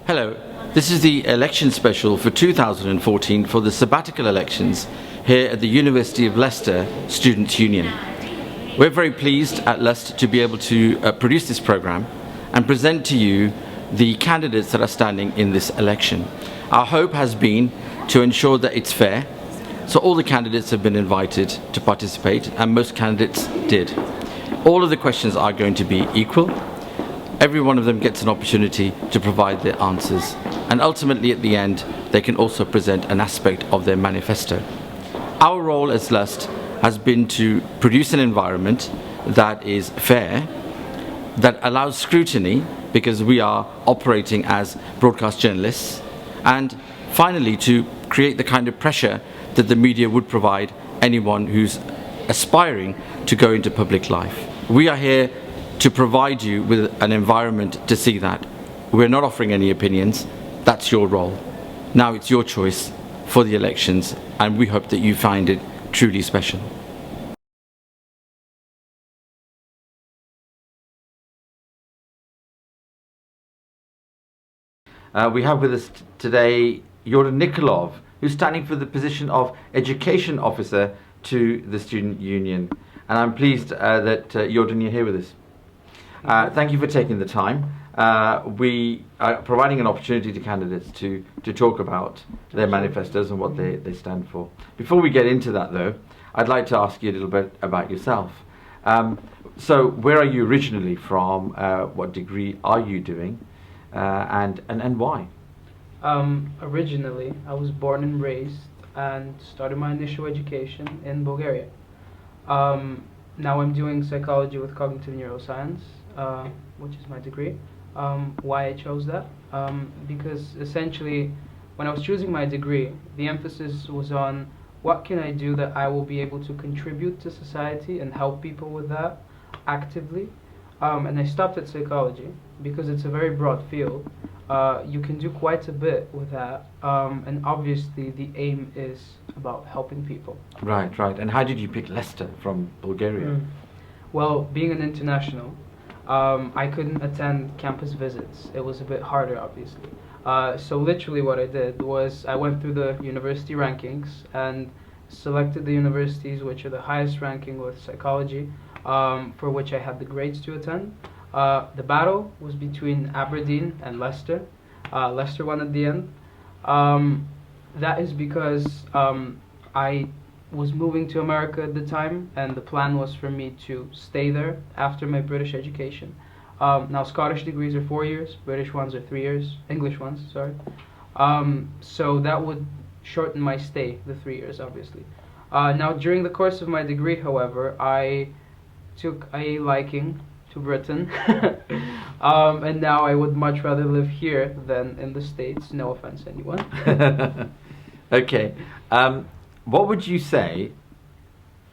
Hello, this is the election special for 2014 for the sabbatical elections here at the University of Leicester Students' Union. We're very pleased at Leicester to be able to produce this programme and present to you the candidates that are standing in this election. Our hope has been to ensure that it's fair, so all the candidates have been invited to participate and most candidates did. All of the questions are going to be equal. Every one of them gets an opportunity to provide their answers, and ultimately at the end they can also present an aspect of their manifesto. Our role as LUST has been to produce an environment that is fair, that allows scrutiny because we are operating as broadcast journalists, and finally to create the kind of pressure that the media would provide anyone who's aspiring to go into public life. We are here to provide you with an environment to see that. We're not offering any opinions. That's your role. Now it's your choice for the elections, and we hope that you find it truly special. We have with us today Yordan Nikolov, who's standing for the position of Education Officer to the Student Union. And I'm pleased that Yordan, you're here with us. Thank you for taking the time. We are providing an opportunity to candidates to talk about their manifestos and what they stand for. Before we get into that though, I'd like to ask you a little bit about yourself. So where are you originally from? What degree are you doing? And why? Originally, I was born and raised and started my initial education in Bulgaria. Now I'm doing psychology with cognitive neuroscience, which is my degree. Why I chose that? Because essentially, when I was choosing my degree, the emphasis was on what can I do that I will be able to contribute to society and help people with that actively. And I stopped at psychology because it's a very broad field. You can do quite a bit with that, and obviously the aim is about helping people. Right. And how did you pick Leicester from Bulgaria? Well, being an international, I couldn't attend campus visits. It was a bit harder, obviously. So literally what I did was I went through the university rankings and selected the universities which are the highest ranking with psychology, for which I had the grades to attend. The battle was between Aberdeen and Leicester. Leicester won at the end. That is because I was moving to America at the time, and the plan was for me to stay there after my British education. Now Scottish degrees are 4 years, British ones are 3 years, English ones, sorry. So that would shorten my stay, the 3 years obviously. Now during the course of my degree, however, I took a liking to Britain, and now I would much rather live here than in the States. No offense, anyone. Okay. What would you say,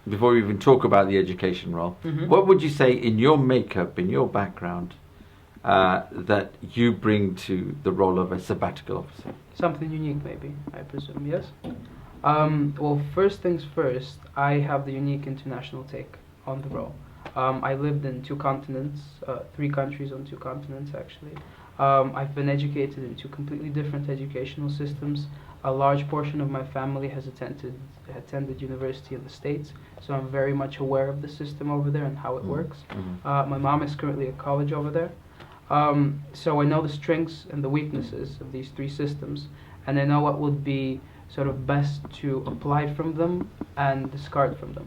before we even talk about the education role, what would you say in your makeup, in your background, that you bring to the role of a sabbatical officer? Something unique, maybe, I presume, yes? Well, first things first, I have the unique international take on the role. I lived in 2 continents, 3 countries on 2 continents actually. I've been educated in 2 completely different educational systems. A large portion of my family has attended university in the States, so I'm very much aware of the system over there and how it works. My mom is currently at college over there. So I know the strengths and the weaknesses of these 3 systems, and I know what would be sort of best to apply from them and discard from them.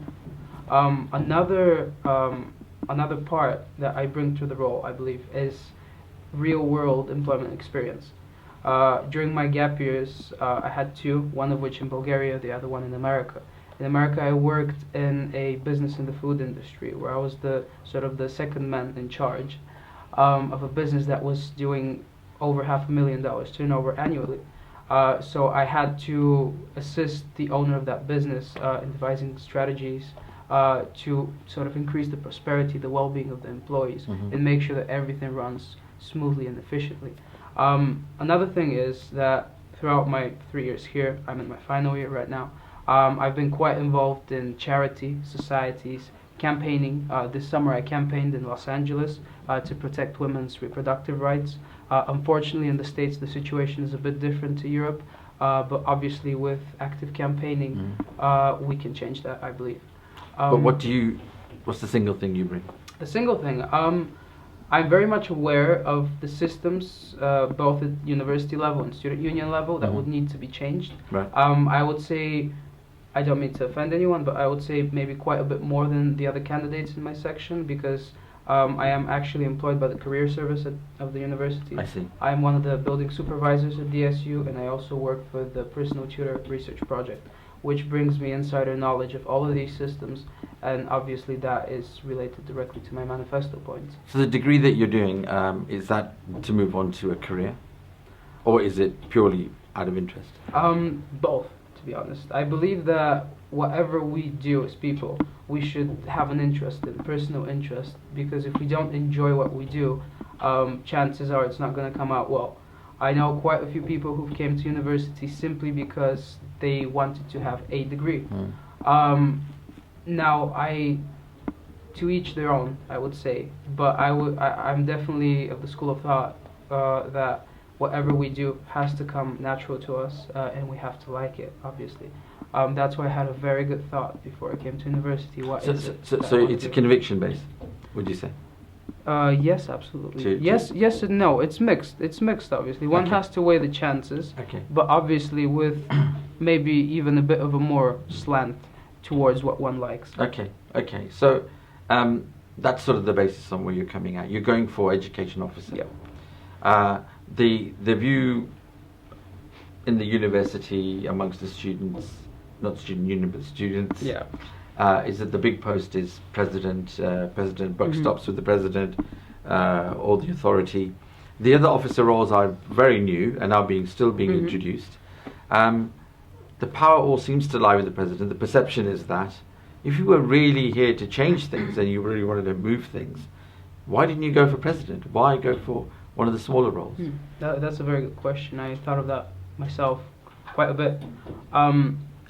Another part that I bring to the role, I believe, is real-world employment experience. During my gap years, I had 2, one of which in Bulgaria, the other one in America. In America, I worked in a business in the food industry, where I was the sort of the second man in charge of a business that was doing over $500,000 turnover annually. So I had to assist the owner of that business in devising strategies to sort of increase the prosperity, the well-being of the employees, and make sure that everything runs smoothly and efficiently. Another thing is that throughout my 3 years here, I'm in my final year right now, I've been quite involved in charity, societies, campaigning. This summer I campaigned in Los Angeles to protect women's reproductive rights. Unfortunately, in the States, the situation is a bit different to Europe, but obviously with active campaigning, we can change that, I believe. But what's the single thing you bring? The single thing, I'm very much aware of the systems, both at university level and student union level, that would need to be changed. Right. I would say, I don't mean to offend anyone, but I would say maybe quite a bit more than the other candidates in my section, because I am actually employed by the career service of the university. I see. I am one of the building supervisors at DSU, and I also work for the personal tutor research project, which brings me insider knowledge of all of these systems, and obviously that is related directly to my manifesto points. So the degree that you're doing, is that to move on to a career? Or is it purely out of interest? Both, to be honest. I believe that whatever we do as people, we should have an interest in, personal interest, because if we don't enjoy what we do, chances are it's not going to come out well. I know quite a few people who came to university simply because they wanted to have a degree. Now, to each their own, I would say, but I'm definitely of the school of thought that whatever we do has to come natural to us, and we have to like it, obviously. That's why I had a very good thought before I came to university. So it's a conviction base, would you say? Yes, absolutely. Yes and no. It's mixed. It's mixed, obviously. One has to weigh the chances, but obviously with maybe even a bit of a more slant towards what one likes. Okay. So that's sort of the basis on where you're coming at. You're going for education officer. Yeah. The view in the university amongst the students, not student union, but students, is that the big post is president. Buck stops with the president, all the authority. The other officer roles are very new and are still being introduced. The power all seems to lie with the president. The perception is that if you were really here to change things and you really wanted to move things, why didn't you go for president? Why go for one of the smaller roles? That's a very good question. I thought of that myself quite a bit.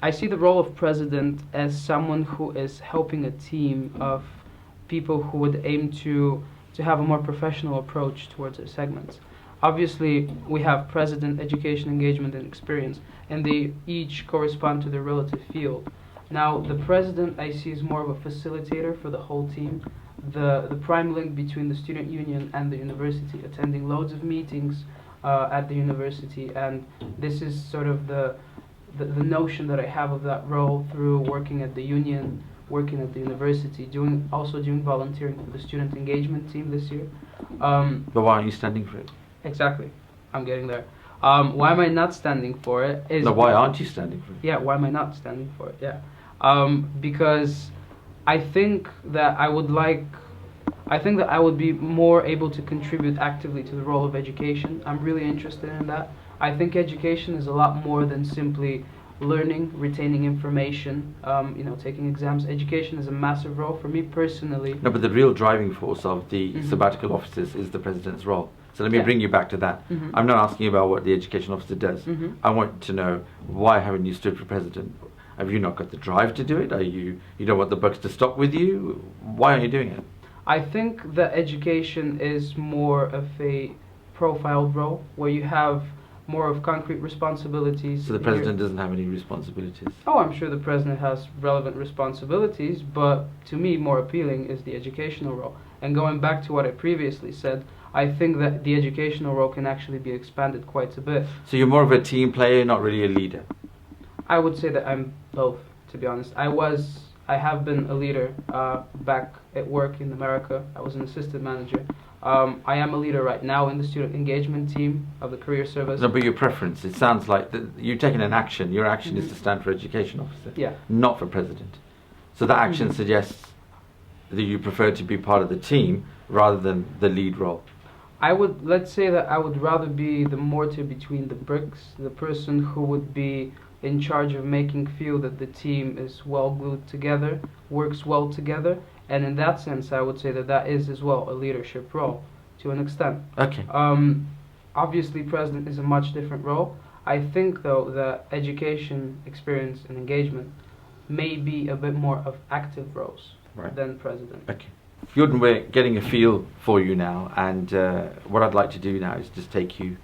I see the role of president as someone who is helping a team of people who would aim to have a more professional approach towards their segments. Obviously, we have president, education, engagement, and experience, and they each correspond to their relative field. Now, the president I see is more of a facilitator for the whole team, the prime link between the student union and the university, attending loads of meetings at the university, and this is sort of the notion that I have of that role through working at the union, working at the university, doing volunteering for the student engagement team this year. But why aren't you standing for it? Exactly, I'm getting there. Why am I not standing for it? Why aren't you standing for it? Yeah, why am I not standing for it? Yeah, because I think that I would be more able to contribute actively to the role of education. I'm really interested in that. I think education is a lot more than simply learning, retaining information, taking exams. Education is a massive role for me personally. No, but the real driving force of the sabbatical officers is the president's role. So let me bring you back to that. I'm not asking about what the education officer does. I want to know, why haven't you stood for president? Have you not got the drive to do it? You don't want the bucks to stop with you? Why aren't you doing it? I think that education is more of a profiled role where you have more of concrete responsibilities. So the president doesn't have any responsibilities? Oh, I'm sure the president has relevant responsibilities, but to me more appealing is the educational role. And going back to what I previously said, I think that the educational role can actually be expanded quite a bit. So you're more of a team player, not really a leader? I would say that I'm both, to be honest. I have been a leader back at work in America. I was an assistant manager. I am a leader right now in the student engagement team of the career service. No, but your preference, it sounds like you're taking an action. Your action is to stand for education officer, not for president. So that action suggests that you prefer to be part of the team rather than the lead role. Let's say that I would rather be the mortar between the bricks, the person who would be in charge of making feel that the team is well glued together, works well together, and in that sense I would say that is as well a leadership role to an extent. Okay. Obviously president is a much different role. I think though that education, experience and engagement may be a bit more of active roles than president. Okay. Jordan, we're getting a feel for you now, and what I'd like to do now is just take you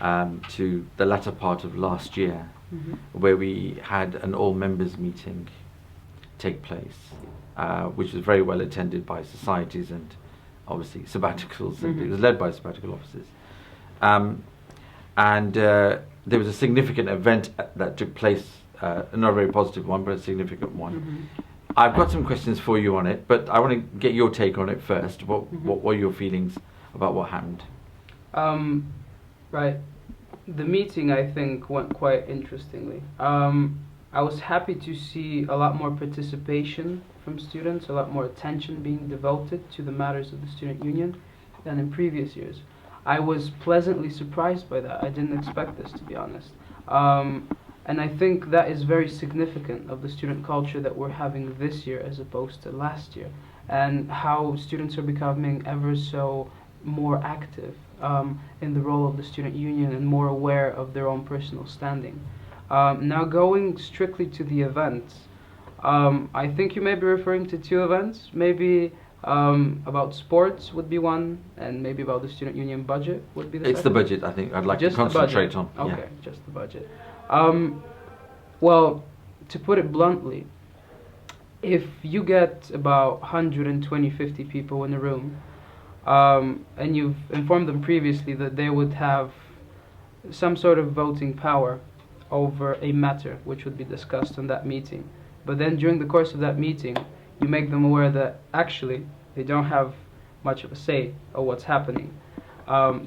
to the latter part of last year, where we had an all-members meeting take place, which was very well attended by societies and obviously sabbaticals, and it was led by sabbatical officers. And there was a significant event that took place, not a very positive one, but a significant one. I've got some questions for you on it, but I want to get your take on it first. What were your feelings about what happened? Right. The meeting, I think, went quite interestingly. I was happy to see a lot more participation from students, a lot more attention being devoted to the matters of the student union than in previous years. I was pleasantly surprised by that. I didn't expect this, to be honest. And I think that is very significant of the student culture that we're having this year as opposed to last year, and how students are becoming ever so more active in the role of the student union and more aware of their own personal standing. Now going strictly to the events, I think you may be referring to two events. Maybe about sports would be one, and maybe about the student union budget would be the second. It's the budget, I think. I'd like Just to concentrate the budget. on. Okay, just the budget. Well, to put it bluntly, if you get about 150 people in a room, and you've informed them previously that they would have some sort of voting power over a matter which would be discussed in that meeting, but then during the course of that meeting, you make them aware that actually they don't have much of a say of what's happening.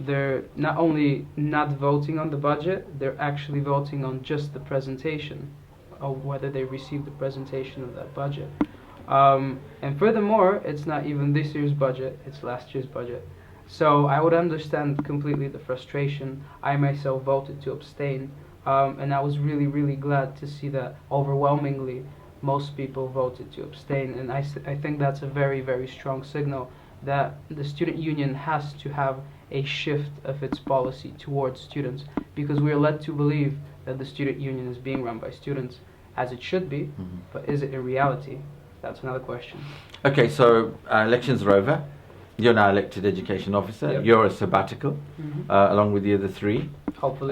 They're not only not voting on the budget, they're actually voting on just the presentation, of whether they receive the presentation of that budget. And furthermore, it's not even this year's budget, it's last year's budget. So I would understand completely the frustration. I myself voted to abstain, and I was really, really glad to see that overwhelmingly most people voted to abstain. And I think that's a very, very strong signal that the student union has to have a shift of its policy towards students, because we are led to believe that the student union is being run by students, as it should be, but is it in reality? That's another question. Okay, so elections are over. You're now elected education officer. Yep. You're a sabbatical, along with the other three. Hopefully.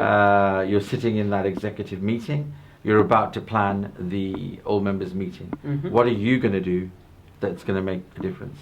You're sitting in that executive meeting. You're about to plan the all-members meeting. What are you going to do that's going to make a difference?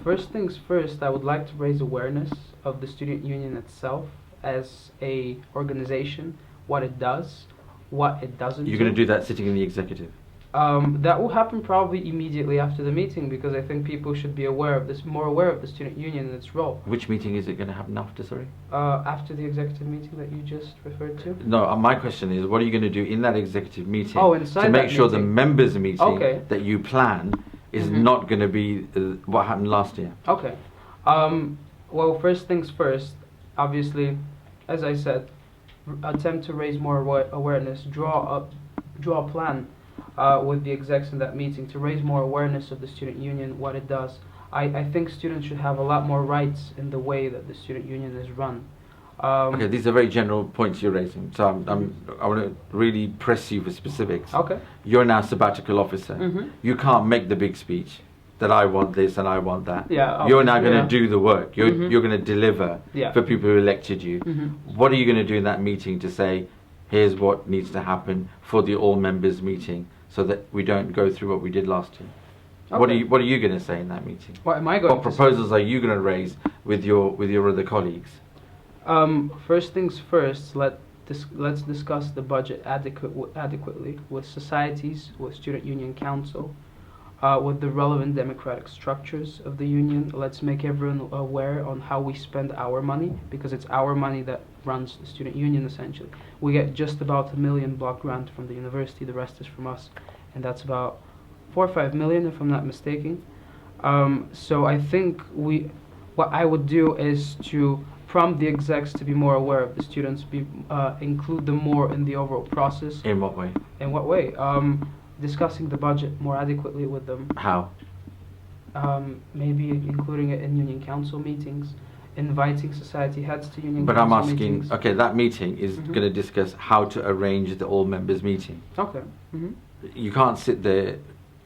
First things first, I would like to raise awareness of the student union itself as a organization, what it does, what it doesn't do. You're going to do that sitting in the executive? That will happen probably immediately after the meeting, because I think people should be aware of this, more aware of the student union and its role. Which meeting is it going to happen after, sorry? After the executive meeting that you just referred to? No, my question is, what are you going to do in that executive meeting inside to make that sure the meeting. members' meeting Okay. that you plan is not going to be what happened last year? Okay. Well, first things first, obviously, as I said, attempt to raise more awareness, draw a plan with the execs in that meeting to raise more awareness of the student union, what it does. I think students should have a lot more rights in the way that the student union is run. Okay, these are very general points you're raising, so I want to really press you for specifics. Okay. You're now sabbatical officer. You can't make the big speech that I want this and I want that. Yeah. You're now going to yeah. do the work. You're going to deliver Yeah. for people who elected you. What are you going to do in that meeting to say, here's what needs to happen for the all members meeting, so that we don't go through what we did last year? Okay. What are you going to say in that meeting? What am I going What to say? proposals are you going to raise with your other colleagues? First things first, let's discuss the budget adequately with societies, with student union council, with the relevant democratic structures of the union. Let's make everyone aware on how we spend our money, because it's our money that runs the student union essentially. We get just about $1 million block grant from the university, the rest is from us, and that's about 4 or 5 million if I'm not mistaken. So I think what I would do is to prompt the execs to be more aware of the students, include them more in the overall process. In what way? In what way? Discussing the budget more adequately with them. How? Maybe including it in union council meetings, inviting society heads to union But council I'm asking, meetings. okay, that meeting is going to discuss how to arrange the all members meeting. Okay. You can't sit there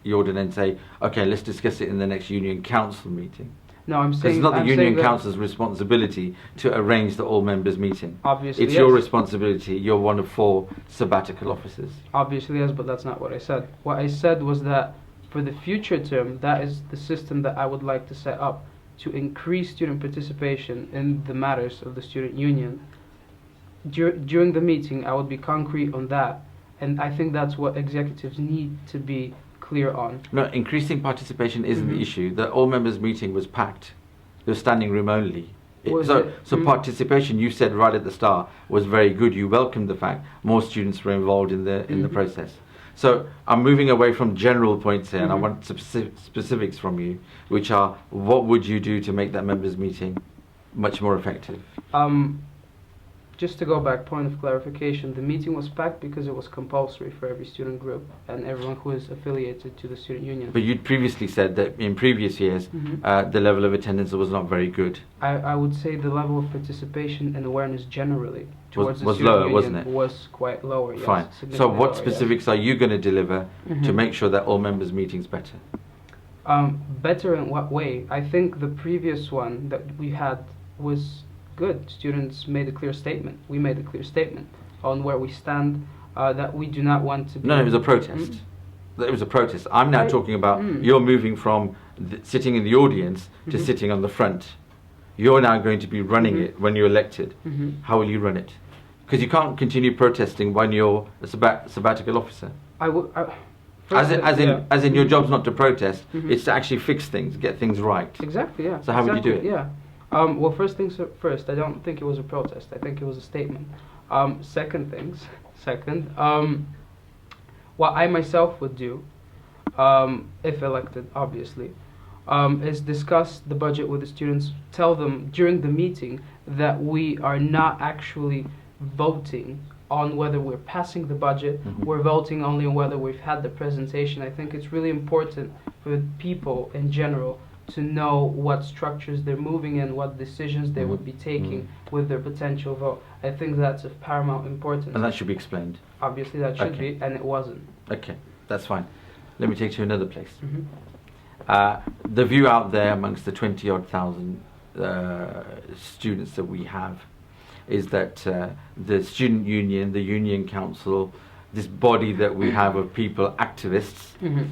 Yordan and say, okay, let's discuss it in the next union council meeting? No, I'm Because saying it's not the I'm union saying that council's responsibility to arrange the all members meeting. obviously It's yes. your responsibility. You're one of 4 sabbatical officers. Obviously yes, but that's not what I said. What I said was that for the future term, that is the system that I would like to set up to increase student participation in the matters of the student union. During the meeting, I would be concrete on that, and I think that's what executives need to be clear on. No, increasing participation isn't the Mhm. issue. The all members meeting was packed. There was standing room only. Was So it? Mm. participation, you said right at the start, was very good. You welcomed the fact more students were involved in the Mhm. process. So I'm moving away from general points here, and I Mhm. want specifics from you, which are what would you do to make that members meeting much more effective? Just to go back, point of clarification, the meeting was packed because it was compulsory for every student group and everyone who is affiliated to the student union. But you'd previously said that in previous years, Mhm. the level of attendance was not very good. I would say the level of participation and awareness generally towards the was student lower, union wasn't it? was quite lower, yes. Fine. So significantly what lower, yes. specifics are you going to deliver to Mhm. make sure that all members meetings better? Better in what way? I think the previous one that we had was good. Students made a clear statement. We made a clear statement on where we stand, that we do not want to be... No, it was a protest. It was a protest. I'm now talking about you're moving from sitting in the audience to Mhm. sitting on the front. You're now going to be running Mhm. it when you're elected. Mhm. How will you run it? Because you can't continue protesting when you're a sabbatical officer. I would... As in your job's not to protest, Mhm. it's to actually fix things, get things right. Exactly, yeah. So how would you do Exactly, it? Yeah. Well, first things first, I don't think it was a protest. I think it was a statement. Second, what I myself would do, if elected, obviously, is discuss the budget with the students, tell them during the meeting that we are not actually voting on whether we're passing the budget, Mhm. we're voting only on whether we've had the presentation. I think it's really important for people in general to know what structures they're moving in, what decisions they would be taking with their potential vote. I think that's of paramount importance. And that should be explained. Obviously that should Okay. be, and it wasn't. Okay, that's fine. Let me take you to another place. Mhm. The view out there amongst the 20-odd thousand students that we have is that the student union, the union council, this body that we have of people, activists, Mhm.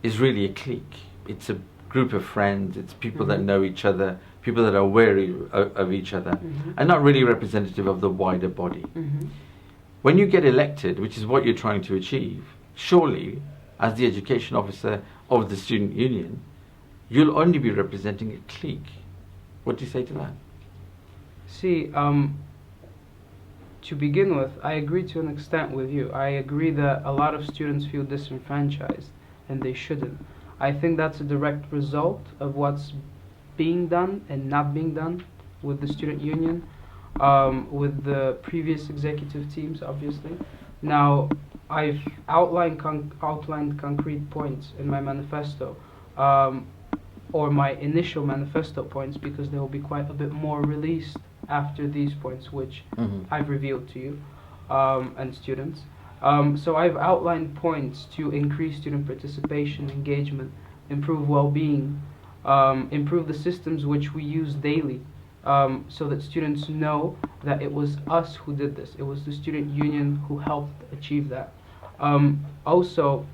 is really a clique. It's a group of friends, it's people that Mhm. know each other, people that are wary of each other, Mhm. and not really representative of the wider body. Mhm. When you get elected, which is what you're trying to achieve, surely, as the education officer of the student union, you'll only be representing a clique. What do you say to that? See, to begin with, I agree to an extent with you. I agree that a lot of students feel disenfranchised, and they shouldn't. I think that's a direct result of what's being done and not being done with the student union, with the previous executive teams, obviously. Now, I've outlined concrete points in my manifesto, or my initial manifesto points, because there will be quite a bit more released after these points, which I've revealed to you and students. So I've outlined points to increase student participation, engagement, improve well-being, improve the systems which we use daily, so that students know that it was us who did this. It was the student union who helped achieve that. Also,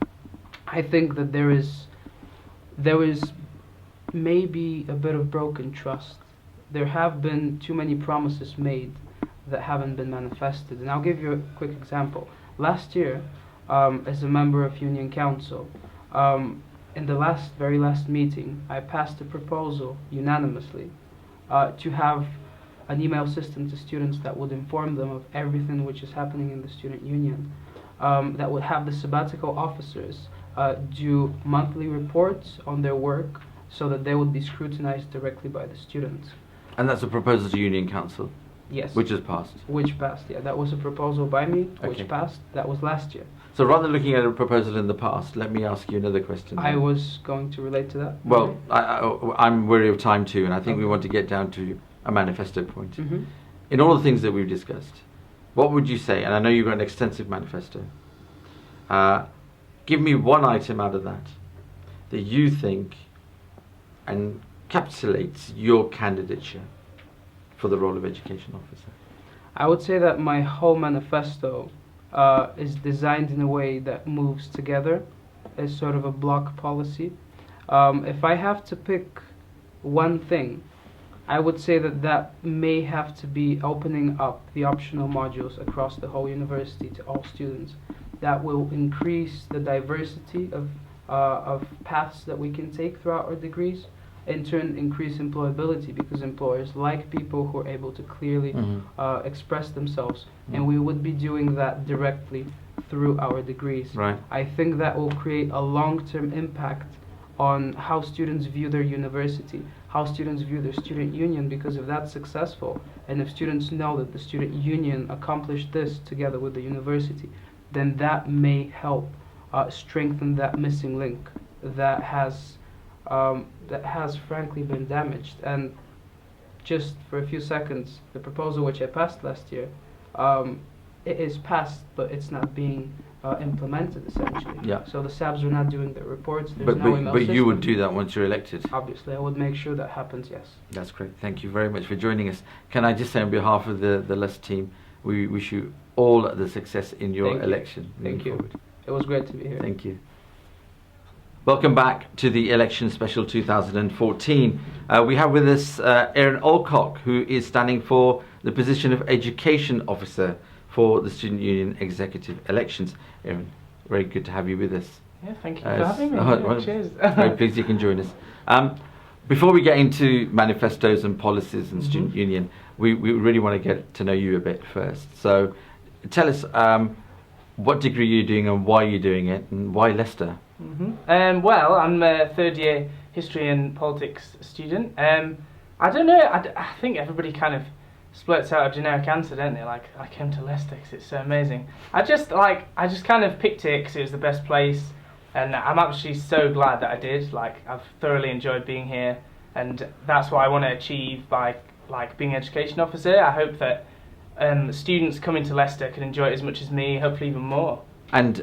I think that there is maybe a bit of broken trust. There have been too many promises made that haven't been manifested. And I'll give you a quick example. Last year, as a member of Union Council, in the very last meeting, I passed a proposal unanimously to have an email system to students that would inform them of everything which is happening in the student union, that would have the sabbatical officers do monthly reports on their work so that they would be scrutinized directly by the students. And that's a proposal to Union Council, Yes. which has passed. Which passed, yeah. That was a proposal by me, which Okay. passed. That was last year. So rather than looking at a proposal in the past, let me ask you another question. I then. was going to relate to that. Well, I'm wary of time too, and I think we Okay. want to get down to a manifesto point. Mm-hmm. In all the things that we've discussed, what would you say? And I know you've got an extensive manifesto. Give me one item out of that that you think encapsulates your candidature for the role of education officer? I would say that my whole manifesto is designed in a way that moves together as sort of a block policy. If I have to pick one thing, I would say that may have to be opening up the optional modules across the whole university to all students. That will increase the diversity of paths that we can take throughout our degrees, in turn increase employability, because employers like people who are able to clearly express themselves, and we would be doing that directly through our degrees. Right. I think that will create a long-term impact on how students view their university, how students view their student union, because if that's successful, and if students know that the student union accomplished this together with the university, then that may help strengthen that missing link that has frankly been damaged. And just for a few seconds, the proposal which I passed last year, it is passed, but it's not being implemented essentially. Yeah. So the SABs are not doing their reports. There's no email but system. you would do that once you're elected. Obviously, I would make sure that happens. Yes. That's great. Thank you very much for joining us. Can I just say on behalf of the Leicester team, we wish you all the success in your election. Thank you. Forward. It was great to be here. Thank you. Welcome back to the Election Special 2014. We have with us Aaron Elcock, who is standing for the position of Education Officer for the Student Union Executive Elections. Aaron, very good to have you with us. Yeah, thank you for having me. Yeah, cheers. Very pleased you can join us. Before we get into manifestos and policies and Student Union, we really want to get to know you a bit first. So tell us what degree you're doing and why you're doing it, and why Leicester? Well, I'm a third year history and politics student. I don't know, I think everybody kind of splurts out a generic answer, don't they? Like, I came to Leicester because it's so amazing. I just kind of picked it because it was the best place, and I'm actually so glad that I did. Like, I've thoroughly enjoyed being here, and that's what I want to achieve by being an education officer. I hope that students coming to Leicester can enjoy it as much as me, hopefully even more. And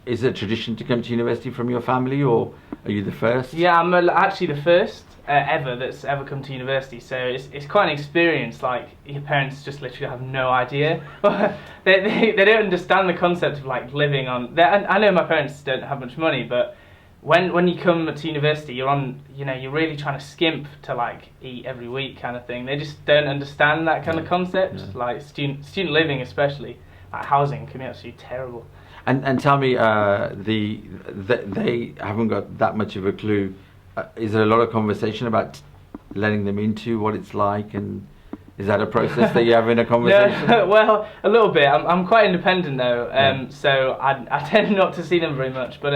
is it a tradition to come to university from your family, or are you the first? Yeah, I'm actually the first ever that's ever come to university, so it's quite an experience. Like, your parents just literally have no idea. they don't understand the concept of like living on. I know my parents don't have much money, but when you come to university, you're really trying to skimp to like eat every week kind of thing. They just don't understand that kind of concept. Yeah. Like student living, especially like housing, can be absolutely terrible. And tell me, they haven't got that much of a clue. Is there a lot of conversation about letting them into what it's like, and is that a process that you have in a conversation? No, well, a little bit. I'm quite independent though, so I tend not to see them very much. But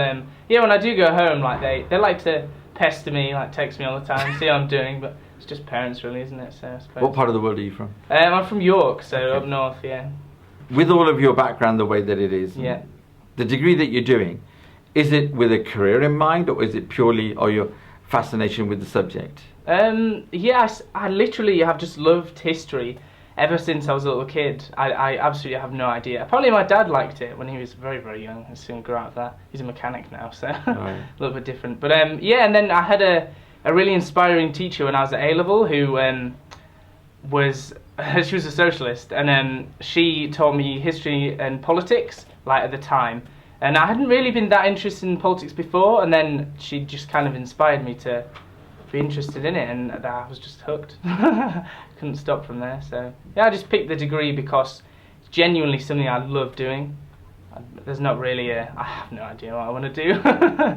yeah, when I do go home, like they like to pester me, like text me all the time, see how I'm doing. But it's just parents, really, isn't it? So I suppose. What part of the world are you from? I'm from York, so up north, yeah. With all of your background, the way that it is, yeah. The degree that you're doing, is it with a career in mind, or is it purely your fascination with the subject? Yes, I literally have just loved history ever since I was a little kid. I absolutely have no idea. Apparently my dad liked it when he was very, very young. He's soon grew out of that. He's a mechanic now, so right. A little bit different. But yeah, and then I had a really inspiring teacher when I was at A-level who she was a socialist, and she taught me history and politics, like at the time. And I hadn't really been that interested in politics before, and then she just kind of inspired me to be interested in it, and I was just hooked. Couldn't stop from there. So yeah, I just picked the degree because it's genuinely something I love doing. There's not really I have no idea what I want to do.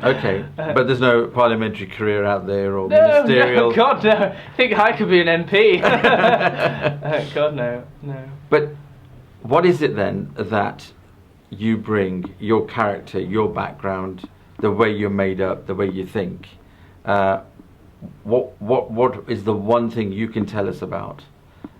Okay, but there's no parliamentary career out there, or ministerial? No, God no. I think I could be an MP. God no. But what is it then that you bring, your character, your background, the way you're made up, the way you think? What is the one thing you can tell us about,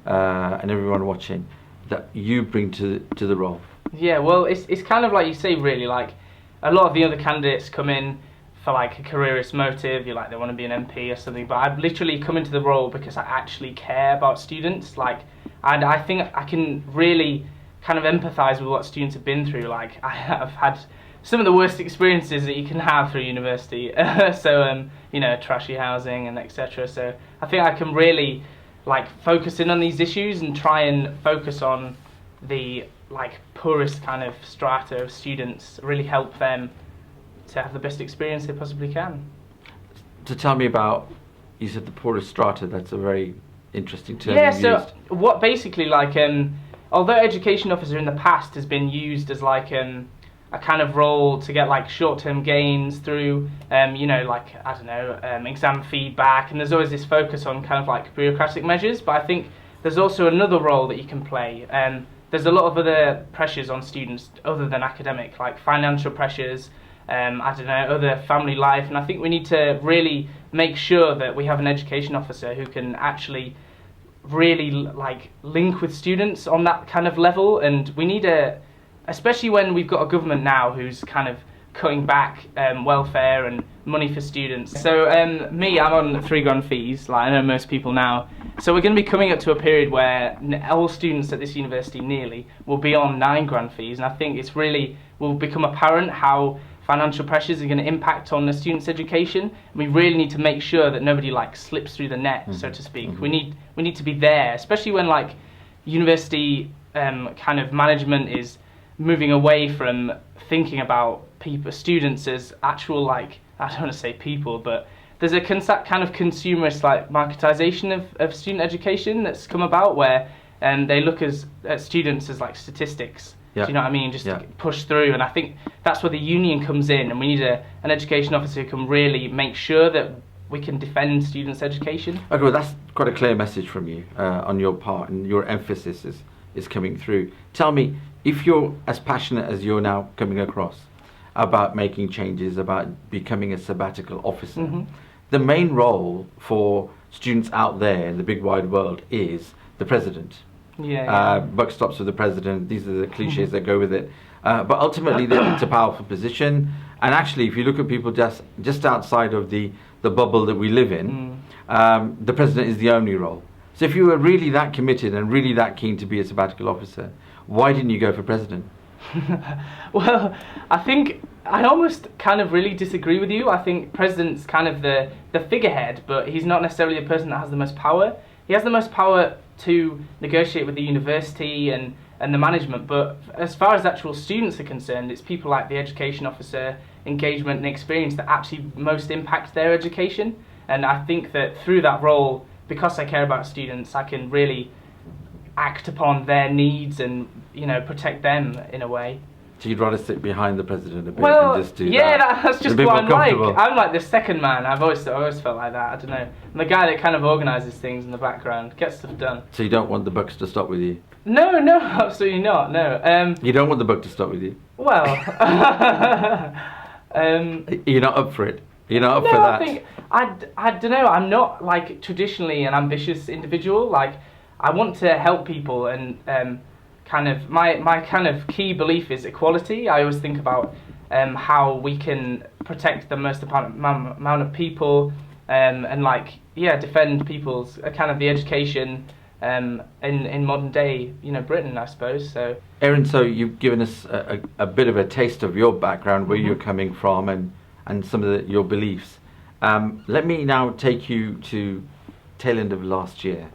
and everyone watching, that you bring to the role? Yeah, well, it's kind of like you say, really. Like, a lot of the other candidates come in for like a careerist motive. You're like, they want to be an MP or something. But I've literally come into the role because I actually care about students. Like, and I think I can really kind of empathise with what students have been through. Like, I have had some of the worst experiences that you can have through university. So you know, trashy housing and etc. So I think I can really like focus in on these issues and try and focus on the like poorest kind of strata of students, really help them to have the best experience they possibly can. To tell me about, you said the poorest strata, that's a very interesting term Yeah, you so used. what basically like although education officer in the past has been used as like a kind of role to get like short-term gains through you know, like I don't know, exam feedback, and there's always this focus on kind of like bureaucratic measures, but I think there's also another role that you can play. There's a lot of other pressures on students other than academic, like financial pressures, I don't know, other family life, and I think we need to really make sure that we have an education officer who can actually really like link with students on that kind of level. And we need especially when we've got a government now who's kind of cutting back welfare and money for students. So I'm on £3,000 fees, like I know most people now. So we're going to be coming up to a period where all students at this university nearly will be on £9,000 fees, and I think it's really will become apparent how financial pressures are going to impact on the students' education. We really need to make sure that nobody like slips through the net, so to speak. We need to be there, especially when like university kind of management is moving away from thinking about students as actual, like, I don't want to say people, but there's a kind of consumerist like marketization of student education that's come about, where they look at students as like statistics. Yeah. Do you know what I mean? Just to push through, and I think that's where the union comes in, and we need an education officer who can really make sure that we can defend students' education. Okay, well that's quite a clear message from you on your part, and your emphasis is coming through. Tell me, if you're as passionate as you're now coming across about making changes, about becoming a sabbatical officer, the main role for students out there in the big wide world is the president. Buck stops with the president. These are the cliches that go with it. But ultimately, it's a powerful position. And actually, if you look at people just outside of the bubble that we live in, the president is the only role. So if you were really that committed and really that keen to be a sabbatical officer, why didn't you go for president? Well, I think I almost kind of really disagree with you. I think president's kind of the figurehead, but he's not necessarily the person that has the most power. He has the most power to negotiate with the university and the management, but as far as actual students are concerned, it's people like the education officer, engagement and experience that actually most impact their education. And I think that through that role, because I care about students, I can really act upon their needs and, you know, protect them in a way. So you'd rather sit behind the president a bit Well, and just do yeah, that? that's just what I'm like. I'm like the second man. I've always felt like that. I don't know. I'm the guy that kind of organises things in the background, gets stuff done. So you don't want the bucks to stop with you? No, absolutely not. No. You don't want the buck to stop with you? Well, you're not up for it. You're not up for that. I think I don't know. I'm not like traditionally an ambitious individual. Like I want to help people, and kind of my kind of key belief is equality. I always think about how we can protect the most amount of people, and like defend people's kind of the education in modern day, you know, Britain, I suppose. So Erin, so you've given us a bit of a taste of your background, where you're coming from, and some of your beliefs. Let me now take you to tail end of last year.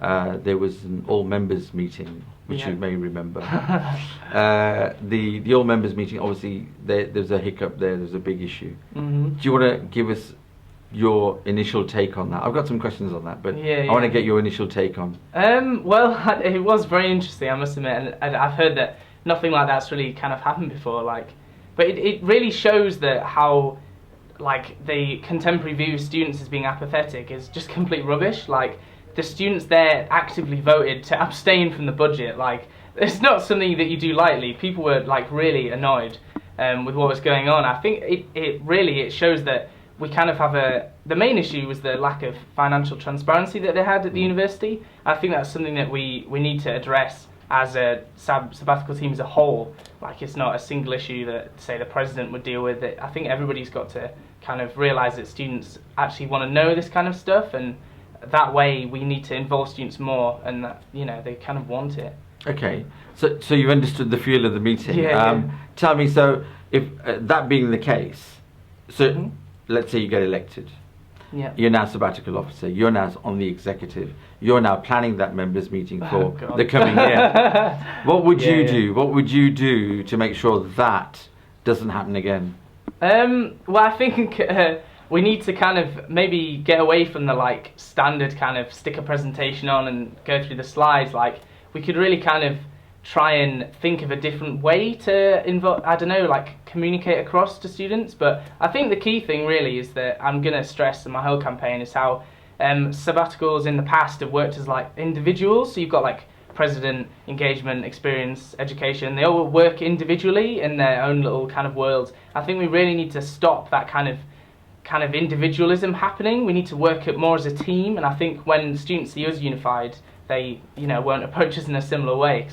There was an all members meeting, which you may remember. The all members meeting, obviously there's a hiccup there, there's a big issue. Do you want to give us your initial take on that? I've got some questions on that, but I want to get your initial take on. Well, it was very interesting, I must admit, and I've heard that nothing like that's really kind of happened before. But it really shows that how like the contemporary view of students as being apathetic is just complete rubbish. Like the students there actively voted to abstain from the budget. Like it's not something that you do lightly. People were like really annoyed with what was going on. I think it really shows that we kind of have the main issue was the lack of financial transparency that they had at the university. I think that's something that we need to address as a sabbatical team as a whole. Like it's not a single issue that, say, the president would deal with. I think everybody's got to kind of realise that students actually want to know this kind of stuff, and that way we need to involve students more, and that, you know, they kind of want it. Okay, so you've understood the feel of the meeting. Yeah. Tell me, so if that being the case, so let's say you get elected. Yeah. You're now sabbatical officer. You're now on the executive. You're now planning that members' meeting for the coming year. What would you do? What would you do to make sure that doesn't happen again? Well, I think we need to kind of maybe get away from the like standard kind of stick a presentation on and go through the slides. Like we could really kind of try and think of a different way to communicate across to students. But I think the key thing really is that I'm going to stress in my whole campaign is how sabbaticals in the past have worked as like individuals. So you've got like president, engagement, experience, education. They all work individually in their own little kind of worlds. I think we really need to stop that kind of individualism happening. We need to work it more as a team. And I think when students see us unified, they won't approach us in a similar way.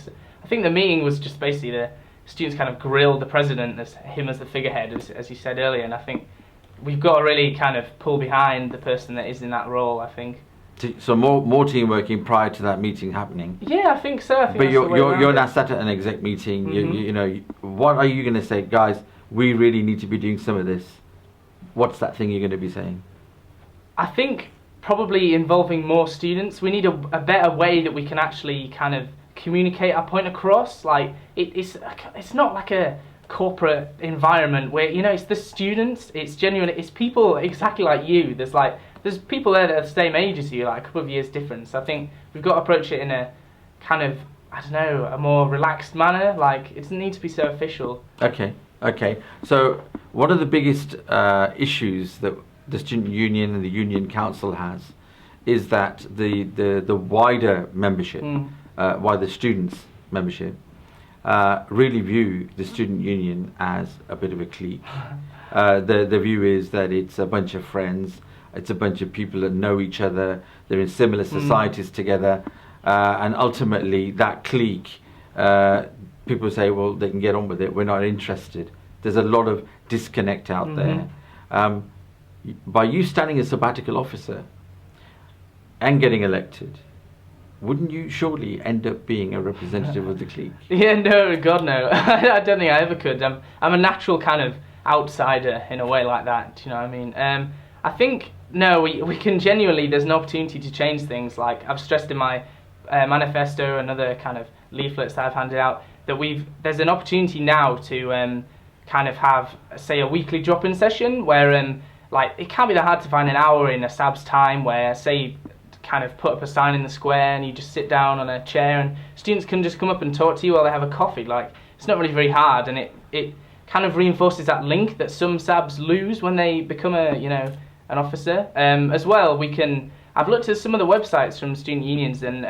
I think the meeting was just basically the students kind of grilled the president as him as the figurehead, as you said earlier, and I think we've got to really kind of pull behind the person that is in that role, I think. So more team working prior to that meeting happening? Yeah, I think so. But you're now sat at an exec meeting, what are you going to say, guys, we really need to be doing some of this? What's that thing you're going to be saying? I think probably involving more students. We need a better way that we can actually kind of communicate our point across. Like it's not like a corporate environment where it's the students, it's genuine, it's people exactly like you. There's people there that are the same age as you, like a couple of years difference. I think we've got to approach it in a kind of a more relaxed manner. Like it doesn't need to be so official. Okay. So what are the biggest issues that the student union and the union council has is that the wider membership, wider students membership, really view the student union as a bit of a clique. The view is that it's a bunch of friends, it's a bunch of people that know each other, they're in similar societies together, and ultimately that clique, people say, well, they can get on with it, we're not interested. There's a lot of disconnect out there. By you standing as sabbatical officer and getting elected, wouldn't you surely end up being a representative of the clique? Yeah, no, God no. I don't think I ever could. I'm a natural kind of outsider in a way like that, do you know what I mean? I think, no, we can genuinely, there's an opportunity to change things. Like I've stressed in my manifesto and other kind of leaflets that I've handed out, that there's an opportunity now to kind of have, say, a weekly drop-in session where like it can't be that hard to find an hour in a SAB's time where, say, kind of put up a sign in the square and you just sit down on a chair and students can just come up and talk to you while they have a coffee. Like it's not really very hard, and it kind of reinforces that link that some SABs lose when they become an officer. As well, I've looked at some of the websites from student unions, and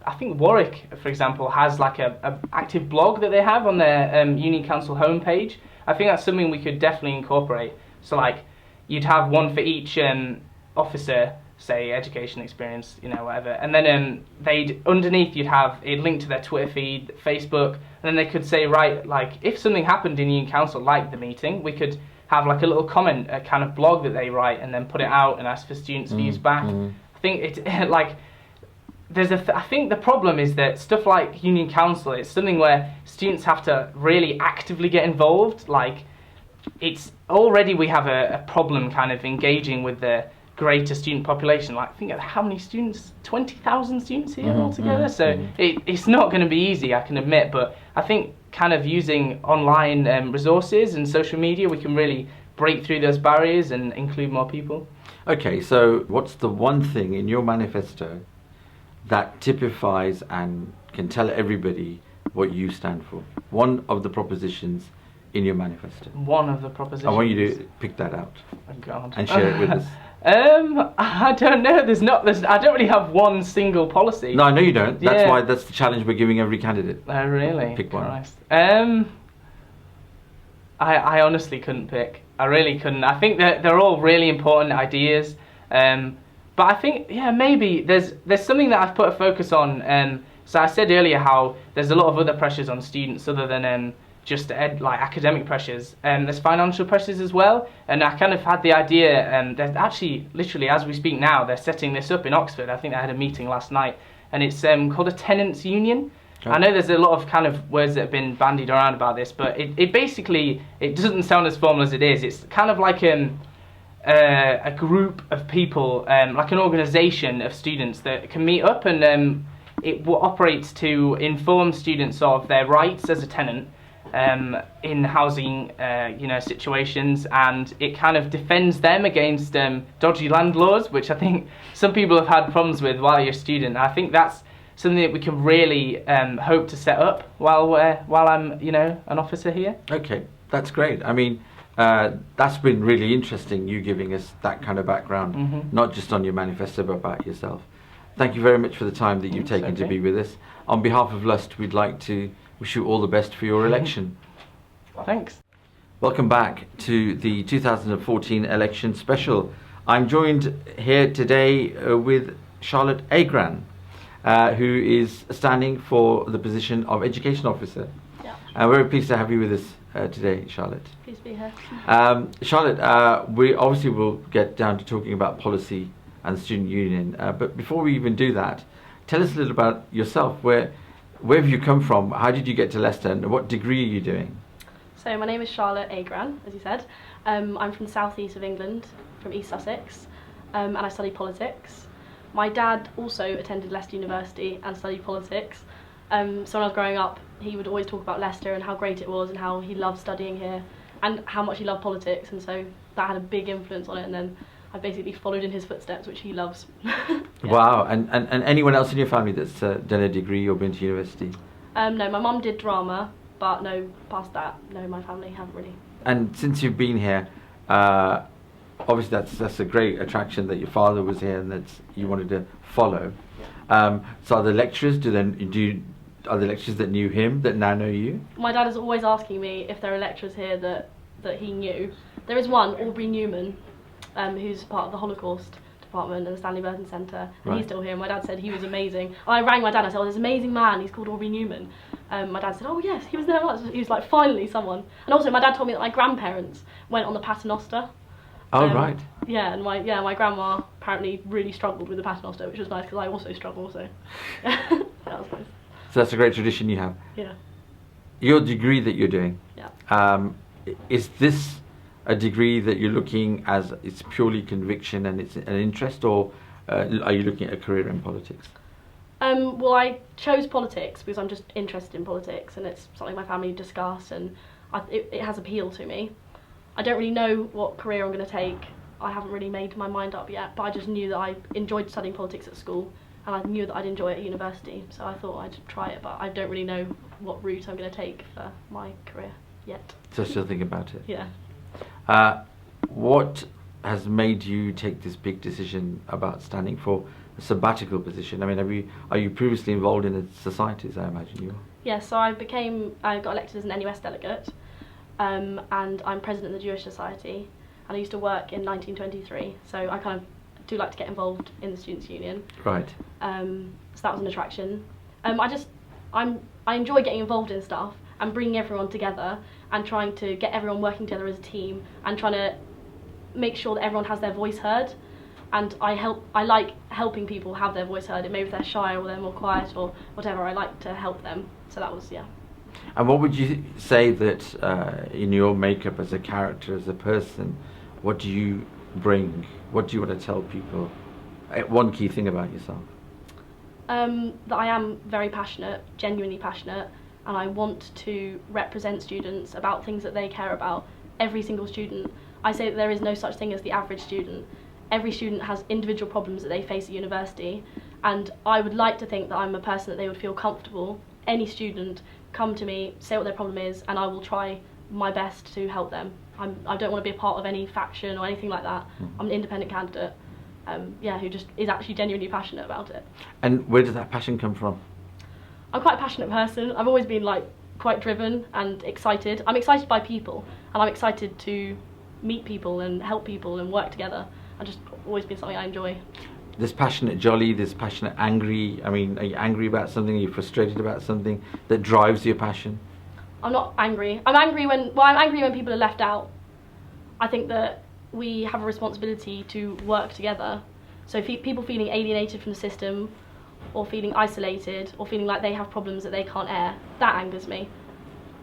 I think Warwick, for example, has like a active blog that they have on their union council homepage. I think that's something we could definitely incorporate. So like you'd have one for each officer, say education, experience, whatever, and then underneath you'd have it linked to their Twitter feed, Facebook, and then they could say, right, like if something happened in union council like the meeting, we could have like a little comment, a kind of blog that they write, and then put it out and ask for students' views back. I think it like I think the problem is that stuff like union council, it's something where students have to really actively get involved. Like it's already we have a problem kind of engaging with the greater student population. Like think of how many students, 20,000 students here altogether. So it's not going to be easy, I can admit, but I think kind of using online resources and social media, we can really break through those barriers and include more people. Okay, so what's the one thing in your manifesto that typifies and can tell everybody what you stand for? One of the propositions in your manifesto. One of the propositions. I want you to pick that out. Oh God. And share it with us. I don't know. I don't really have one single policy. No, I know you don't. That's why that's the challenge we're giving every candidate. Oh, really? Pick one. Christ. I honestly couldn't pick. I really couldn't. I think that they're all really important ideas. But I think, maybe there's something that I've put a focus on. So I said earlier how there's a lot of other pressures on students other than just like academic pressures. There's financial pressures as well. And I kind of had the idea, there's actually, literally as we speak now, they're setting this up in Oxford. I think they had a meeting last night. And it's called a tenants union. I know there's a lot of kind of words that have been bandied around about this, but it basically, it doesn't sound as formal as it is. It's kind of like a group of people, like an organisation of students that can meet up, and it operates to inform students of their rights as a tenant in housing situations, and it kind of defends them against dodgy landlords, which I think some people have had problems with while you're a student. I think that's something that we can really hope to set up while I'm an officer here. Okay, that's great. I mean, that's been really interesting, you giving us that kind of background, not just on your manifesto but about yourself. Thank you very much for the time that you've taken to be with us. On behalf of Lust, we'd like to wish you all the best for your election. Thanks. Welcome back to the 2014 election special. I'm joined here today with Charlotte Agran, who is standing for the position of Education Officer. Yeah. We're very pleased to have you with us today, Charlotte. Please be here. Charlotte, we obviously will get down to talking about policy and the student union, but before we even do that, tell us a little about yourself. Where have you come from? How did you get to Leicester, and what degree are you doing? So my name is Charlotte Agran, as you said. I'm from the southeast of England, from East Sussex, and I study politics. My dad also attended Leicester University and studied politics. So when I was growing up, he would always talk about Leicester and how great it was and how he loved studying here and how much he loved politics, and so that had a big influence on it, and then I basically followed in his footsteps, which he loves. Yeah. Wow, and anyone else in your family that's done a degree or been to university? No, my mum did drama, but no, past that, no, my family haven't really. And since you've been here, obviously that's a great attraction that your father was here and that you wanted to follow. So are the lecturers, are the lecturers that knew him that now know you? My dad is always asking me if there are lecturers here that he knew. There is one, Aubrey Newman, who's part of the Holocaust department and the Stanley Burton Centre, and Right. he's still here. And my dad said he was amazing. And I rang my dad and I said, "Oh, there's an amazing man, he's called Aubrey Newman." My dad said, "Oh yes, he was there once." He was like, finally someone. And also my dad told me that my grandparents went on the Paternoster. Oh, right. Yeah, and my grandma apparently really struggled with the Paternoster, which was nice because I also struggle, so that was nice. So that's a great tradition you have. Yeah. Your degree that you're doing, Yeah. is this a degree that you're looking as it's purely conviction and it's an interest, or are you looking at a career in politics? Well, I chose politics because I'm just interested in politics, and it's something my family discuss, and it has appeal to me. I don't really know what career I'm going to take. I haven't really made my mind up yet, but I just knew that I enjoyed studying politics at school, and I knew that I'd enjoy it at university, so I thought I'd try it, but I don't really know what route I'm going to take for my career yet. So still thinking about it. Yeah. What has made you take this big decision about standing for a sabbatical position? I mean, are you previously involved in the societies? I imagine you are. Yeah, so I got elected as an NUS delegate, and I'm president of the Jewish Society, and I used to work in 1923, so I kind of do like to get involved in the Students' Union. Right. So that was an attraction. I enjoy getting involved in stuff and bringing everyone together and trying to get everyone working together as a team and trying to make sure that everyone has their voice heard. And I like helping people have their voice heard. Maybe if they're shy or they're more quiet or whatever, I like to help them. So that was, yeah. And what would you say that in your makeup as a character, as a person, what do you bring? What do you want to tell people? One key thing about yourself. That I am very passionate, genuinely passionate, and I want to represent students about things that they care about. Every single student. I say that there is no such thing as the average student. Every student has individual problems that they face at university, and I would like to think that I'm a person that they would feel comfortable. Any student come to me, say what their problem is, and I will try my best to help them. I don't want to be a part of any faction or anything like that. I'm an independent candidate, who just is actually genuinely passionate about it. And where does that passion come from? I'm quite a passionate person. I've always been quite driven and excited. I'm excited by people, and I'm excited to meet people and help people and work together. I've just always been something I enjoy. There's passionate jolly, there's passionate angry. I mean, are you angry about something? Are you frustrated about something that drives your passion? I'm not angry. I'm angry when people are left out. I think that we have a responsibility to work together. So people feeling alienated from the system, or feeling isolated, or feeling like they have problems that they can't air. That angers me.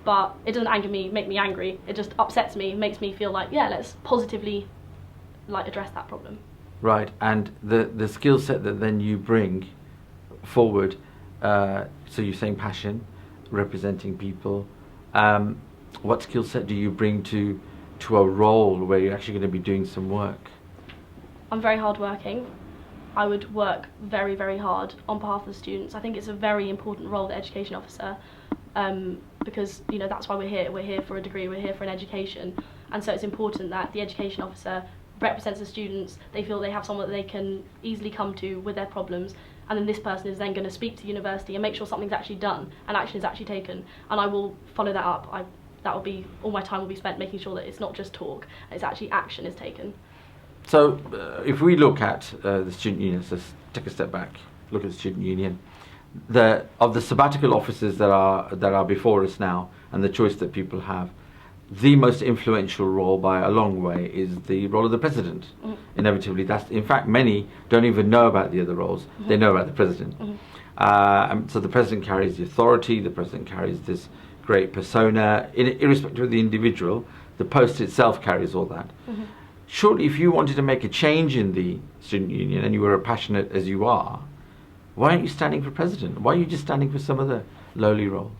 But it doesn't make me angry. It just upsets me, makes me feel like, yeah, let's positively address that problem. Right, and the skill set that then you bring forward, so you're saying passion, representing people, what skill set do you bring to a role where you're actually going to be doing some work? I'm very hardworking. I would work very, very hard on behalf of the students. I think it's a very important role, the education officer, because that's why we're here. We're here for a degree, we're here for an education, and so it's important that the education officer represents the students. They feel they have someone that they can easily come to with their problems, and then this person is then going to speak to university and make sure something's actually done and action is actually taken, and I will follow that up. That will be all my time will be spent making sure that it's not just talk, it's actually action is taken. So if we look at the student union, so let's take a step back, look at the student union, of the sabbatical officers that are before us now and the choice that people have, the most influential role by a long way is the role of the president. Mm-hmm. Inevitably, in fact, many don't even know about the other roles. Mm-hmm. They know about the president. Mm-hmm. So the president carries the authority, the president carries this great persona, irrespective of the individual. The post itself carries all that. Mm-hmm. Surely, if you wanted to make a change in the student union and you were as passionate as you are, why aren't you standing for president? Why are you just standing for some other lowly role?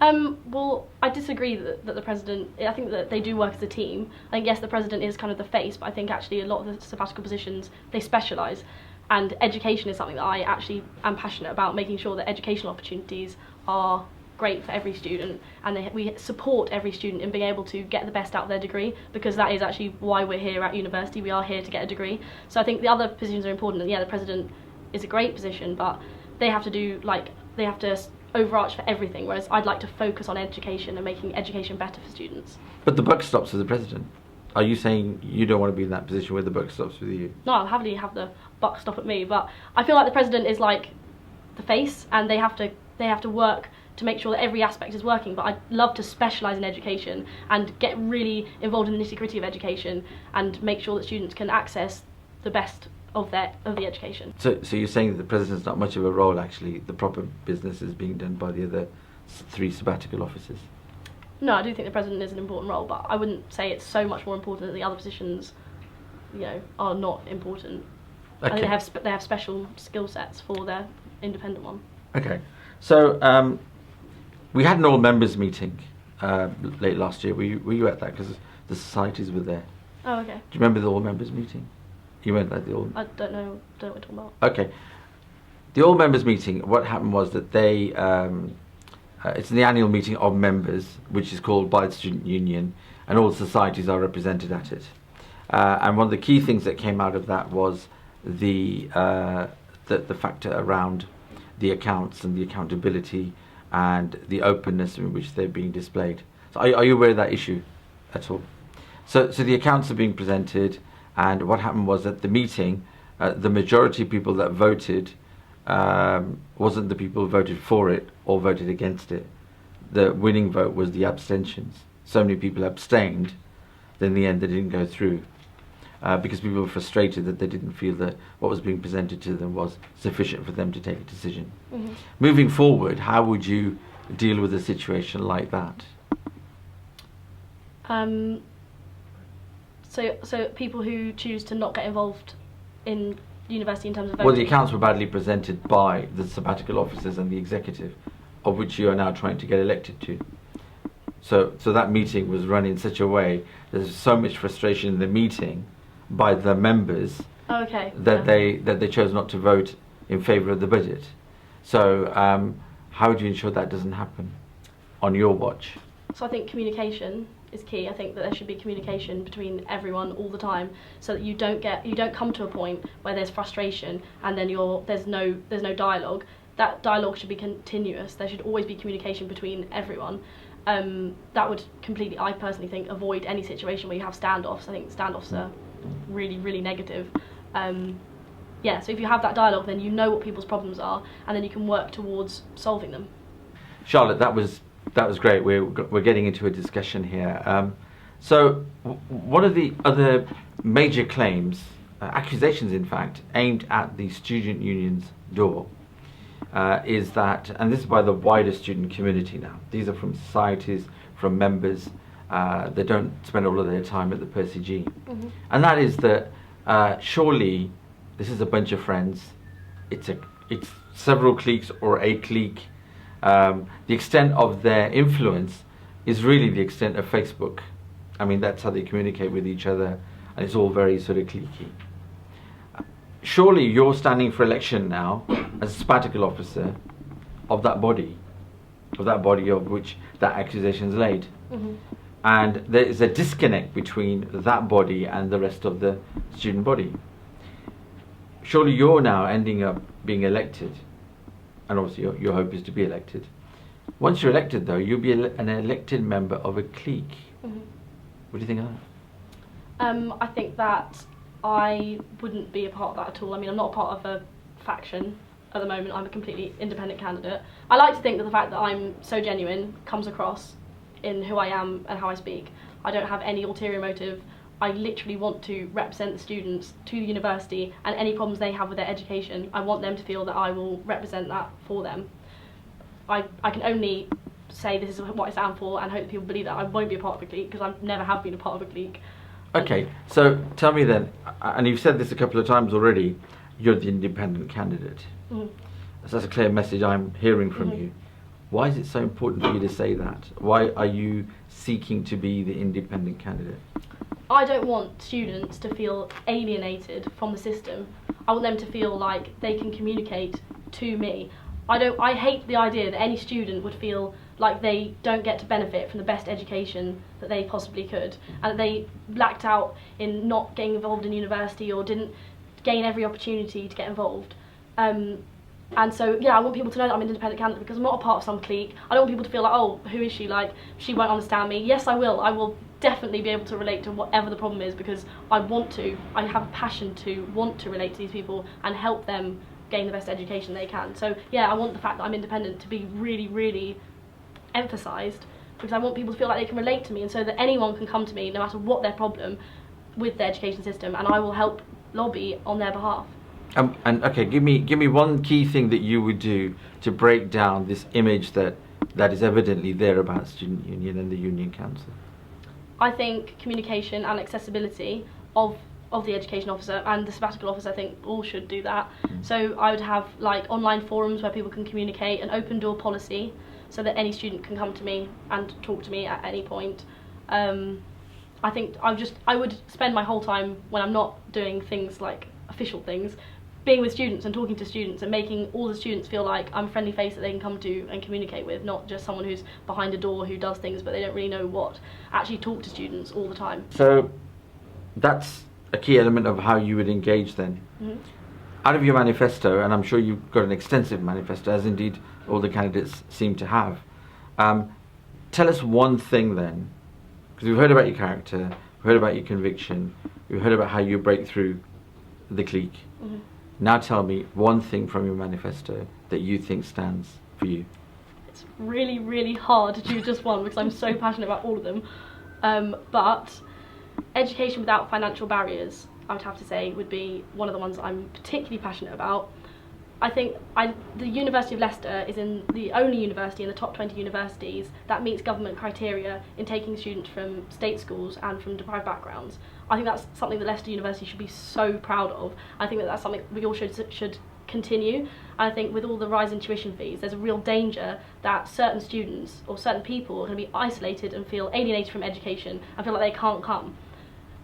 Well, I disagree that the president, I think that they do work as a team. I think, yes, the president is kind of the face, but I think actually a lot of the sabbatical positions, they specialise. And education is something that I actually am passionate about, making sure that educational opportunities are great for every student, and we support every student in being able to get the best out of their degree, because that is actually why we're here at university. We are here to get a degree. So I think the other positions are important, and yeah, the president is a great position, but they have to overarch for everything, whereas I'd like to focus on education and making education better for students. But the buck stops with the president. Are you saying you don't want to be in that position where the buck stops with you? No, I'll happily have the buck stop at me, but I feel like the president is like the face, and they have to work to make sure that every aspect is working. But I'd love to specialise in education and get really involved in the nitty-gritty of education and make sure that students can access the best of the education. So you're saying that the president's not much of a role, actually. The proper business is being done by the other three sabbatical officers? No, I do think the president is an important role, but I wouldn't say it's so much more important that the other positions, are not important. Okay. I think they have special skill sets for their independent one. Okay, so we had an all members meeting late last year. Were you at that? Because the societies were there. Oh, okay. Do you remember the all members meeting? You weren't at the all. I don't know what you're talking about. Okay, the all members meeting. What happened was that they. It's the annual meeting of members, which is called by the student union, and all the societies are represented at it. And one of the key things that came out of that was the factor around the accounts and the accountability and the openness in which they're being displayed. So are you aware of that issue at all? So the accounts are being presented, and what happened was at the meeting, the majority of people that voted wasn't the people who voted for it or voted against it. The winning vote was the abstentions. So many people abstained, then in the end they didn't go through. Because people were frustrated that they didn't feel that what was being presented to them was sufficient for them to take a decision. Mm-hmm. Moving forward, how would you deal with a situation like that? So people who choose to not get involved in university in terms of voting? Well, the accounts were badly presented by the sabbatical officers and the executive, of which you are now trying to get elected to. So that meeting was run in such a way there's so much frustration in the meeting by the members that they chose not to vote in favour of the budget. So how do you ensure that doesn't happen on your watch? So I think communication is key. I think that there should be communication between everyone all the time, so that you don't come to a point where there's frustration and then there's no dialogue. That dialogue should be continuous. There should always be communication between everyone. That would completely, I personally think, avoid any situation where you have standoffs. I think standoffs are really, really negative. So if you have that dialogue, then you know what people's problems are, and then you can work towards solving them. Charlotte, that was great. We're getting into a discussion here. So one of the other major claims accusations, in fact, aimed at the student union's door, is that, and this is by the wider student community now, these are from societies, from members, they don't spend all of their time at the Percy G. And that is that surely this is a bunch of friends, it's several cliques or a clique. The extent of their influence is really the extent of Facebook. I mean, that's how they communicate with each other, and it's all very sort of cliquey. Surely you're standing for election now as a sabbatical officer of that body of which that accusation is laid. And there is a disconnect between that body and the rest of the student body. Surely you're now ending up being elected, and obviously your hope is to be elected. Once you're elected, though, you'll be an elected member of a clique. What do you think of that? I think that I wouldn't be a part of that at all. I mean, I'm not a part of a faction at the moment. I'm a completely independent candidate. I like to think that the fact that I'm so genuine comes across in who I am and how I speak. I don't have any ulterior motive. I literally want to represent the students to the university, and any problems they have with their education, I want them to feel that I will represent that for them. I can only say this is what I stand for and hope people believe that I won't be a part of a clique, because I never have been a part of a clique. Okay, so tell me then, and you've said this a couple of times already, you're the independent candidate. So that's a clear message I'm hearing from you. Why is it so important for you to say that? Why are you seeking to be the independent candidate? I don't want students to feel alienated from the system. I want them to feel like they can communicate to me. I hate the idea that any student would feel like they don't get to benefit from the best education that they possibly could, and that they blacked out in not getting involved in university or didn't gain every opportunity to get involved. And so, yeah, I want people to know that I'm an independent candidate because I'm not a part of some clique. I don't want people to feel like, oh, who is she? Like, she won't understand me. Yes, I will. I will definitely be able to relate to whatever the problem is, because I want to. I have a passion to want to relate to these people and help them gain the best education they can. So, yeah, I want the fact that I'm independent to be really, really emphasised, because I want people to feel like they can relate to me, and so that anyone can come to me no matter what their problem with the education system, and I will help lobby on their behalf. And okay, give me one key thing that you would do to break down this image that is evidently there about student union and the union council. I think communication and accessibility of the education officer and the sabbatical officer, I think all should do that. So I would have like online forums where people can communicate, an open door policy so that any student can come to me and talk to me at any point. I think I would spend my whole time when I'm not doing things like official things, being with students and talking to students and making all the students feel like I'm a friendly face that they can come to and communicate with, not just someone who's behind a door who does things but they don't really know what. Actually talk to students all the time. So that's a key element of how you would engage then. Out of your manifesto, and I'm sure you've got an extensive manifesto, as indeed all the candidates seem to have, tell us one thing then, because we've heard about your character, we've heard about your conviction, we've heard about how you break through the clique. Now tell me one thing from your manifesto that you think stands for you. It's really, really hard to choose just one because I'm so passionate about all of them. But education without financial barriers, I would have to say, would be one of the ones I'm particularly passionate about. I think the University of Leicester is the only university in the top 20 universities that meets government criteria in taking students from state schools and from deprived backgrounds. I think that's something that Leicester University should be so proud of. I think that that's something we all should continue. And I think with all the rise in tuition fees, there's a real danger that certain students or certain people are going to be isolated and feel alienated from education and feel like they can't come.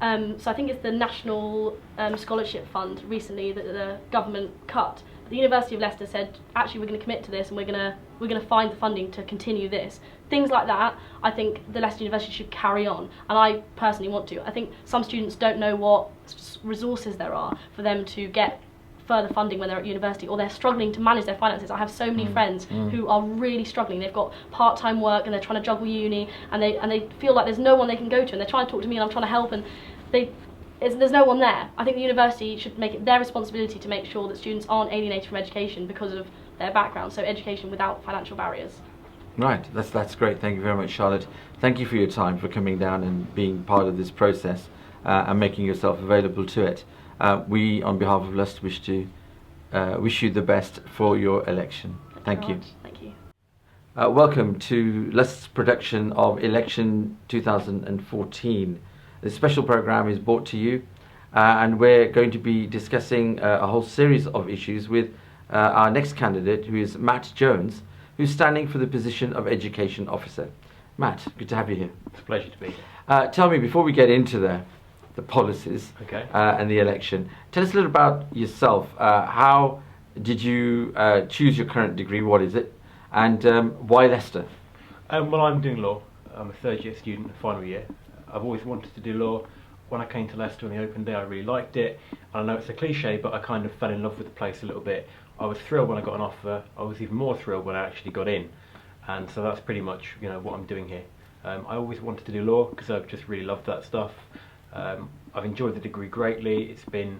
So I think it's the National Scholarship Fund recently that the government cut. The University of Leicester said, actually, we're going to commit to this and we're going to find the funding to continue this. Things like that, I think the Leicester University should carry on, and I personally want to. I think some students don't know what resources there are for them to get further funding when they're at university, or they're struggling to manage their finances. I have so many friends who are really struggling. They've got part-time work and they're trying to juggle uni, and they feel like there's no one they can go to, and they're trying to talk to me and I'm trying to help, and there's no one there. I think the university should make it their responsibility to make sure that students aren't alienated from education because of their background, so education without financial barriers. Right, that's great. Thank you very much, Charlotte. Thank you for your time, for coming down and being part of this process and making yourself available to it. We, on behalf of Leicester, wish to wish you the best for your election. Thank you. Thank you. Welcome to Leicester's production of Election 2014. This special programme is brought to you, and we're going to be discussing a whole series of issues with our next candidate, who is Matt Jones, who's standing for the position of Education Officer. Matt, good to have you here. It's a pleasure to be here. Tell me, before we get into the policies and the election, tell us a little about yourself. How did you choose your current degree? What is it? And why Leicester? Well, I'm doing law. I'm a third year student, final year. I've always wanted to do law. When I came to Leicester on the open day, I really liked it. I know it's a cliche, but I kind of fell in love with the place a little bit. I was thrilled when I got an offer. I was even more thrilled when I actually got in. And so that's pretty much, what I'm doing here. I always wanted to do law because I've just really loved that stuff. I've enjoyed the degree greatly. It's been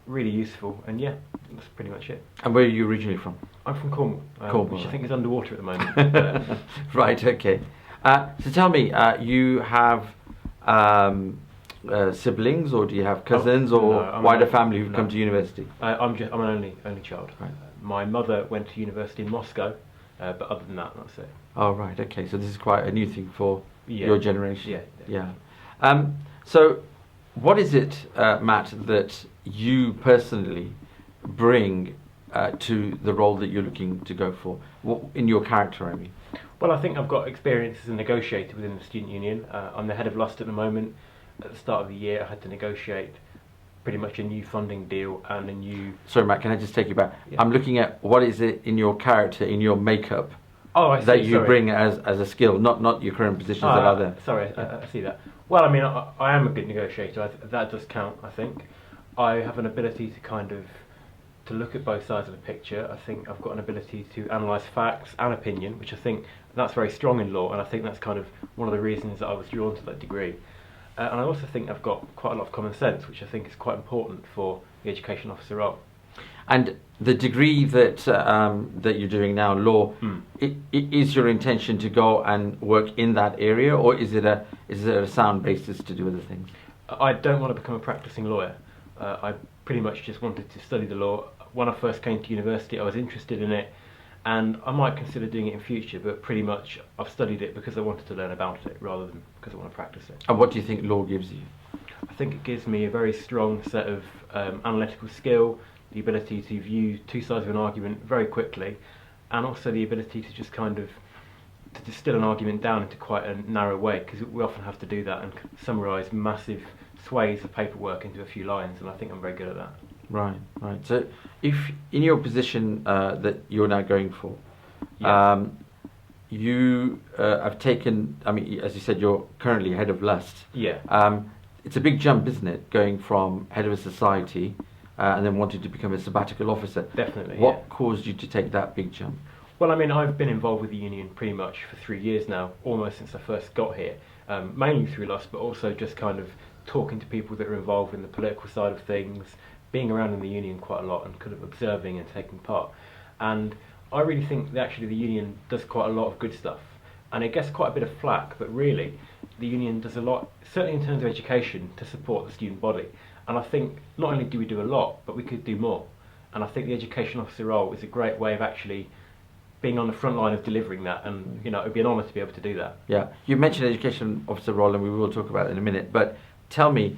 really useful, and yeah, that's pretty much it. And where are you originally from? I'm from Cornwall, Cornwall, which I think is underwater at the moment. Right, okay. So tell me, you have siblings, or do you have cousins, or wider family who've come to university? I'm an only child. Right. My mother went to university in Moscow, but other than that, that's it. Oh, right, okay. So this is quite a new thing for your generation. Yeah. So what is it, Matt, that you personally bring to the role that you're looking to go for? What, in your character, I mean? Well, I think I've got experience as a negotiator within the student union. I'm the head of Lust at the moment. At the start of the year, I had to negotiate pretty much a new funding deal and a new... Sorry, Matt, can I just take you back? Yeah. I'm looking at what is it in your character, in your makeup, I see, that you sorry. bring as a skill, not your current positions that are there. Sorry, I see that. Well, I mean, I am a good negotiator. That does count, I think. I have an ability to look at both sides of the picture. I think I've got an ability to analyse facts and opinion, which I think that's very strong in law, and I think that's kind of one of the reasons that I was drawn to that degree. And I also think I've got quite a lot of common sense, which I think is quite important for the education officer role. And the degree that that you're doing now, law, is your intention to go and work in that area, or is it a sound basis to do other things? I don't want to become a practicing lawyer. I pretty much just wanted to study the law. When I first came to university, I was interested in it, and I might consider doing it in future, but pretty much I've studied it because I wanted to learn about it rather than because I want to practice it. And what do you think law gives you? I think it gives me a very strong set of analytical skill, the ability to view two sides of an argument very quickly, and also the ability to just kind of to distill an argument down into quite a narrow way, because we often have to do that and summarise massive swathes of paperwork into a few lines, and I think I'm very good at that. Right. So if in your position that you're now going for, you have taken, I mean, as you said, you're currently head of Lust. Yeah. It's a big jump, isn't it, going from head of a society and then wanting to become a sabbatical officer? Definitely. What caused you to take that big jump? Well, I mean, I've been involved with the union pretty much for 3 years now, almost since I first got here, mainly through Lust, but also just kind of talking to people that are involved in the political side of things, being around in the union quite a lot and kind of observing and taking part. And I really think that actually the union does quite a lot of good stuff, and it gets quite a bit of flack, but really the union does a lot, certainly in terms of education, to support the student body. And I think not only do we do a lot, but we could do more. And I think the education officer role is a great way of actually being on the front line of delivering that, and it would be an honour to be able to do that. Yeah, you mentioned education officer role, and we will talk about it in a minute, but tell me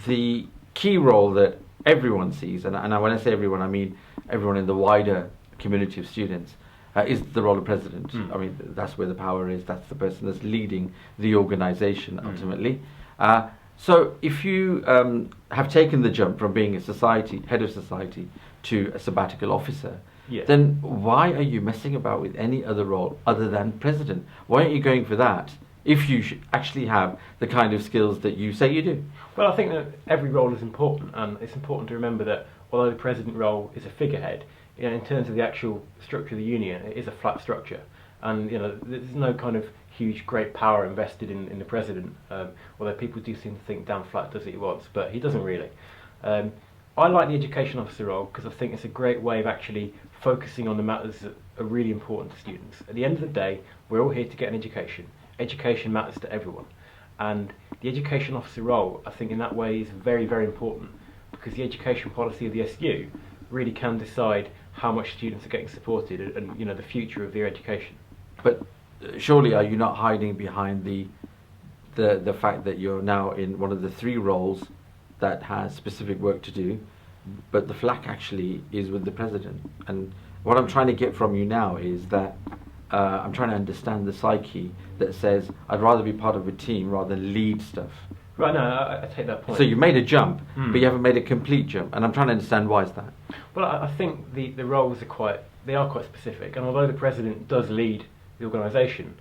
the key role that everyone sees, and when I say everyone, I mean everyone in the wider community of students, is the role of president. I mean, that's where the power is, that's the person that's leading the organisation ultimately. So if you have taken the jump from being a head of society to a sabbatical officer, then why are you messing about with any other role other than president? Why aren't you going for that if you actually have the kind of skills that you say you do? Well, I think that every role is important, and it's important to remember that although the president role is a figurehead, in terms of the actual structure of the union, it is a flat structure, and there's no kind of huge great power invested in the president, although people do seem to think Dan Flatt does what he wants, but he doesn't really. I like the education officer role because I think it's a great way of actually focusing on the matters that are really important to students. At the end of the day, we're all here to get an education. Education matters to everyone, and the education officer role, I think in that way, is very, very important, because the education policy of the SU really can decide how much students are getting supported and the future of their education. But surely are you not hiding behind the fact that you're now in one of the 3 roles that has specific work to do, but the flack actually is with the president? And what I'm trying to get from you now is that I'm trying to understand the psyche that says I'd rather be part of a team rather than lead stuff. Right, no, I take that point. So you made a jump, but you haven't made a complete jump, and I'm trying to understand why is that. Well, I think the roles are quite specific, and although the president does lead the organisation,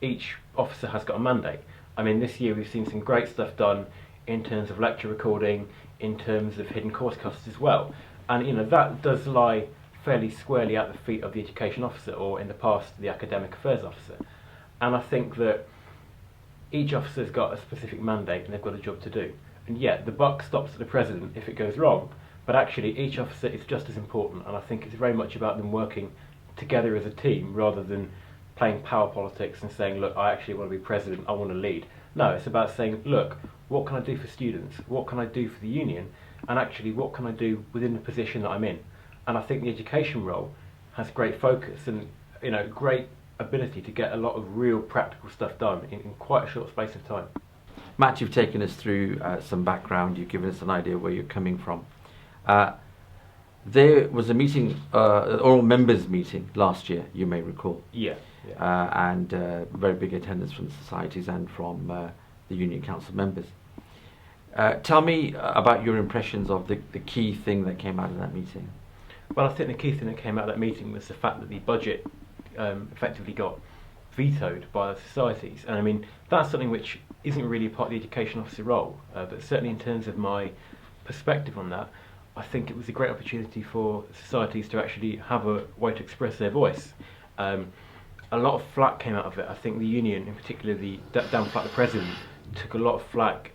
each officer has got a mandate. I mean, this year we've seen some great stuff done in terms of lecture recording, in terms of hidden course costs as well, and that does lie fairly squarely at the feet of the education officer, or in the past the academic affairs officer. And I think that each officer's got a specific mandate and they've got a job to do. And yet the buck stops at the president if it goes wrong, but actually each officer is just as important, and I think it's very much about them working together as a team rather than playing power politics and saying, look, I actually want to be president, I want to lead. No, it's about saying, look, what can I do for students? What can I do for the union? And actually, what can I do within the position that I'm in? And I think the education role has great focus and great ability to get a lot of real practical stuff done in quite a short space of time. Matt, you've taken us through some background, you've given us an idea where you're coming from. There was a meeting, oral members meeting last year, you may recall. Yeah. And very big attendance from the societies and from the union council members. Tell me about your impressions of the key thing that came out of that meeting. Well, I think the key thing that came out of that meeting was the fact that the budget effectively got vetoed by the societies. And I mean, that's something which isn't really part of the education officer role, but certainly in terms of my perspective on that, I think it was a great opportunity for societies to actually have a way to express their voice. A lot of flack came out of it. I think the union, in particular the Dan Flack, the president, took a lot of flack,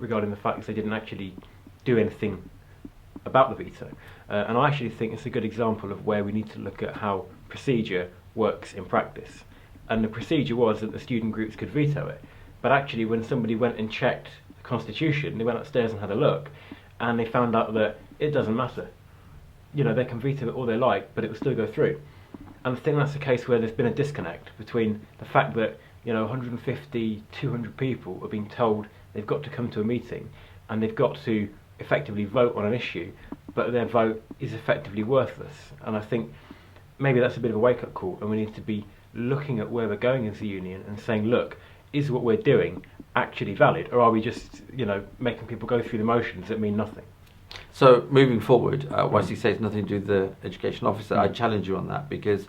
regarding the fact that they didn't actually do anything about the veto. And I actually think it's a good example of where we need to look at how procedure works in practice. And the procedure was that the student groups could veto it. But actually, when somebody went and checked the Constitution, they went upstairs and had a look, and they found out that it doesn't matter. They can veto it all they like, but it will still go through. And I think that's the case where there's been a disconnect between the fact that 150, 200 people are being told they've got to come to a meeting and they've got to effectively vote on an issue, but their vote is effectively worthless. And I think maybe that's a bit of a wake-up call, and we need to be looking at where we're going as a union and saying, look, is what we're doing actually valid, or are we just making people go through the motions that mean nothing? So moving forward, whilst you say it's nothing to do with the education officer, I challenge you on that, because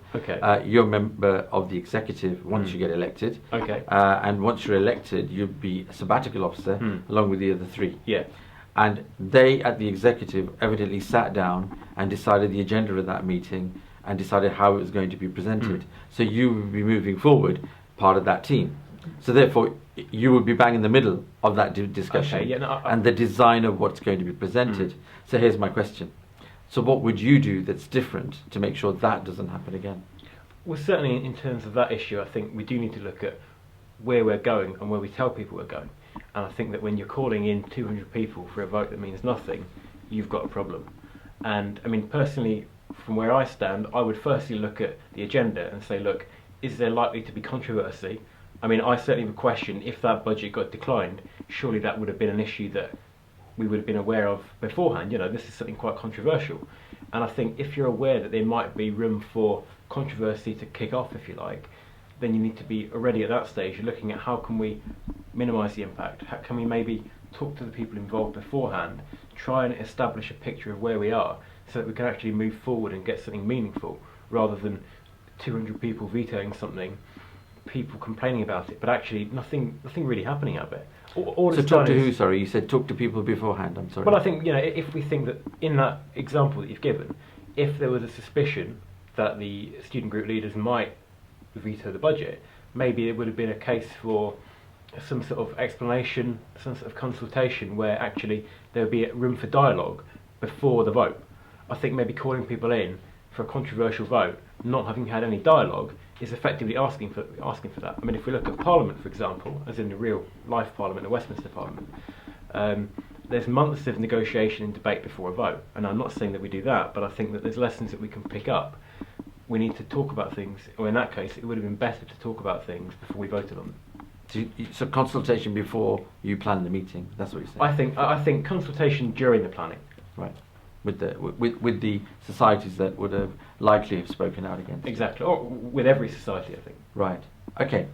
you're a member of the executive once you get elected. And once you're elected, you'll be a sabbatical officer along with the other 3. Yeah. And they at the executive evidently sat down and decided the agenda of that meeting and decided how it was going to be presented. So you will be moving forward part of that team. So therefore, you would be bang in the middle of that discussion and the design of what's going to be presented. So here's my question. So what would you do that's different to make sure that doesn't happen again? Well, certainly in terms of that issue, I think we do need to look at where we're going and where we tell people we're going. And I think that when you're calling in 200 people for a vote that means nothing, you've got a problem. And I mean, personally, from where I stand, I would firstly look at the agenda and say, look, is there likely to be controversy? I mean, I certainly would question if that budget got declined, surely that would have been an issue that we would have been aware of beforehand. This is something quite controversial. And I think if you're aware that there might be room for controversy to kick off, if you like, then you need to be already at that stage looking at how can we minimise the impact, how can we maybe talk to the people involved beforehand, try and establish a picture of where we are so that we can actually move forward and get something meaningful, rather than 200 people vetoing something, people complaining about it, but actually nothing really happening out of it. So talk to who, sorry? You said talk to people beforehand, I'm sorry. Well, I think, if we think that in that example that you've given, if there was a suspicion that the student group leaders might veto the budget, maybe it would have been a case for some sort of explanation, some sort of consultation where actually there would be room for dialogue before the vote. I think maybe calling people in for a controversial vote, not having had any dialogue, is effectively asking for that. I mean, if we look at Parliament, for example, as in the real life Parliament, the Westminster Parliament, there's months of negotiation and debate before a vote, and I'm not saying that we do that, but I think that there's lessons that we can pick up. We need to talk about things, or in that case, it would have been better to talk about things before we voted on them. So consultation before you plan the meeting. That's what you're saying. I think consultation during the planning. Right. With the societies that would have likely have spoken out against it. Exactly, or with every society, I think. Right. Okay.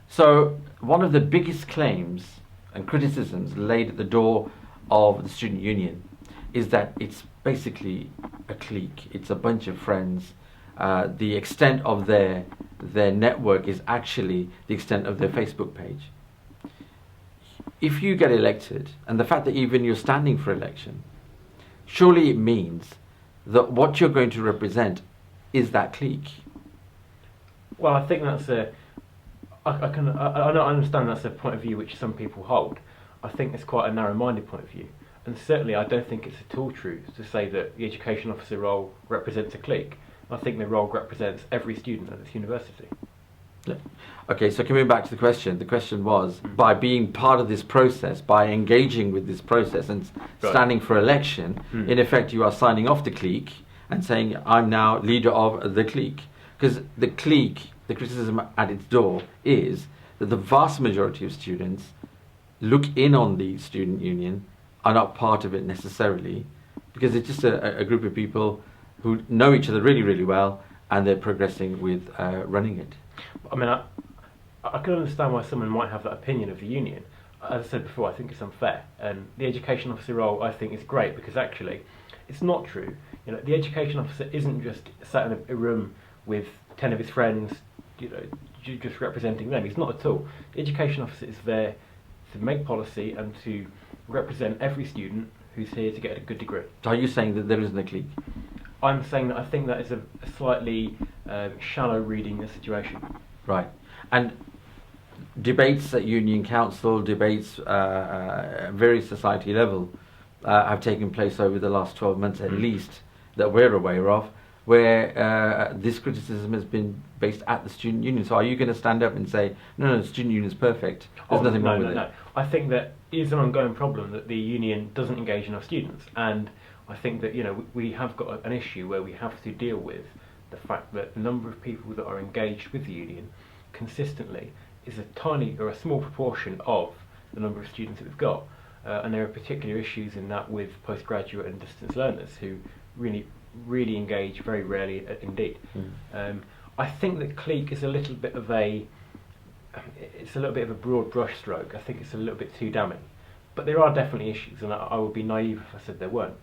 So one of the biggest claims and criticisms laid at the door of the student union is that it's basically a clique. It's a bunch of friends. The extent of their network is actually the extent of their Facebook page. If you get elected, and the fact that even you're standing for election, surely it means that what you're going to represent is that clique. Well, I think that's I understand that's a point of view which some people hold. I think it's quite a narrow-minded point of view. And certainly I don't think it's at all true to say that the education officer role represents a clique. I think the role represents every student at this university. Yeah. Okay, so coming back to the question was, by being part of this process, by engaging with this process and standing for election, in effect you are signing off the clique and saying, I'm now leader of the clique. Because the clique, the criticism at its door is that the vast majority of students look in on the student union, are not part of it necessarily, because it's just a group of people who know each other really, really well, and they're progressing with running it. I mean, I can understand why someone might have that opinion of the union. As I said before, I think it's unfair, and the education officer role I think is great because actually, it's not true. You know, the education officer isn't just sat in a room with 10 of his friends, you know, just representing them. He's not at all. The education officer is there to make policy and to represent every student who's here to get a good degree. So are you saying that there isn't a clique? I'm saying that I think that is a slightly shallow reading of the situation. Right. And debates at union council, debates at various society level have taken place over the last 12 months at least, that we're aware of, where this criticism has been based at the student union. So are you going to stand up and say, no, the student union is perfect, there's nothing wrong with it? No. I think that it is an ongoing problem that the union doesn't engage enough students, and I think that, you know, we have got an issue where we have to deal with the fact that the number of people that are engaged with the union consistently is a tiny or a small proportion of the number of students that we've got, and there are particular issues in that with postgraduate and distance learners who really engage very rarely indeed. I think that clique is a little bit of a broad brush stroke. I think it's a little bit too damning, but there are definitely issues, and I would be naive if I said there weren't.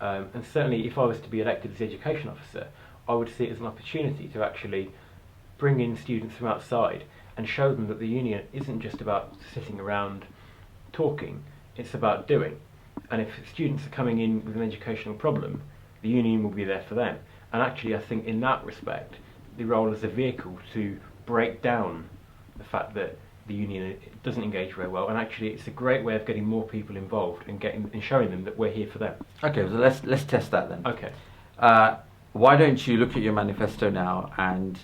And certainly if I was to be elected as the education officer, I would see it as an opportunity to actually bring in students from outside and show them that the union isn't just about sitting around talking, it's about doing. And if students are coming in with an educational problem, the union will be there for them. And actually I think in that respect, the role as a vehicle to break down the fact that the union doesn't engage very well, and actually it's a great way of getting more people involved and showing them that we're here for them. Okay, so let's test that then. Okay. Why don't you look at your manifesto now and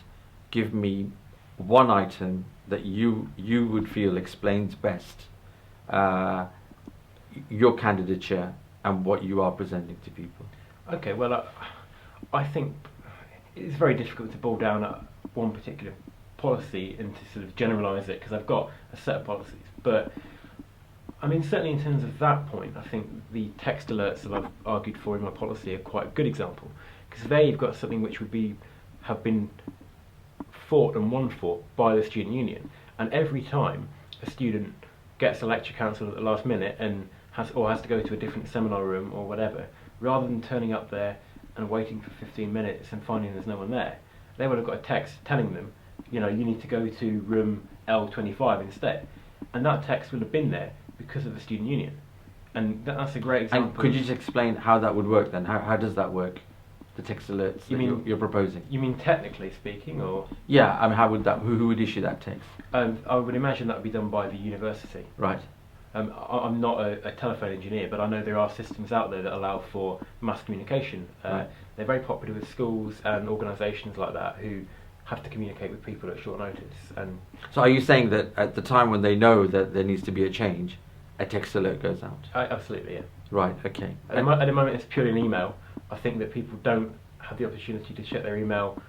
give me one item that you would feel explains best your candidature and what you are presenting to people? Okay, well, I think it's very difficult to boil down at one particular policy and to sort of generalise it, because I've got a set of policies. But I mean, certainly in terms of that point, I think the text alerts that I've argued for in my policy are quite a good example, because there you've got something which would have been fought and won for by the student union, and every time a student gets a lecture cancelled at the last minute and has to go to a different seminar room or whatever, rather than turning up there and waiting for 15 minutes and finding there's no one there, they would have got a text telling them, you know, you need to go to room L25 instead. And that text would have been there because of the student union. And that's a great example. And could you just explain how that would work then? How does that work? The text alerts you're proposing? You mean technically speaking, or? Yeah, I mean, how would that, who would issue that text? I would imagine that would be done by the university. Right. I'm not a telephone engineer, but I know there are systems out there that allow for mass communication. Right. They're very popular with schools and organisations like that who have to communicate with people at short notice. And so are you saying that at the time when they know that there needs to be a change, a text alert goes out? Absolutely, yeah. Right, okay. At the moment, it's purely an email. I think that people don't have the opportunity to check their email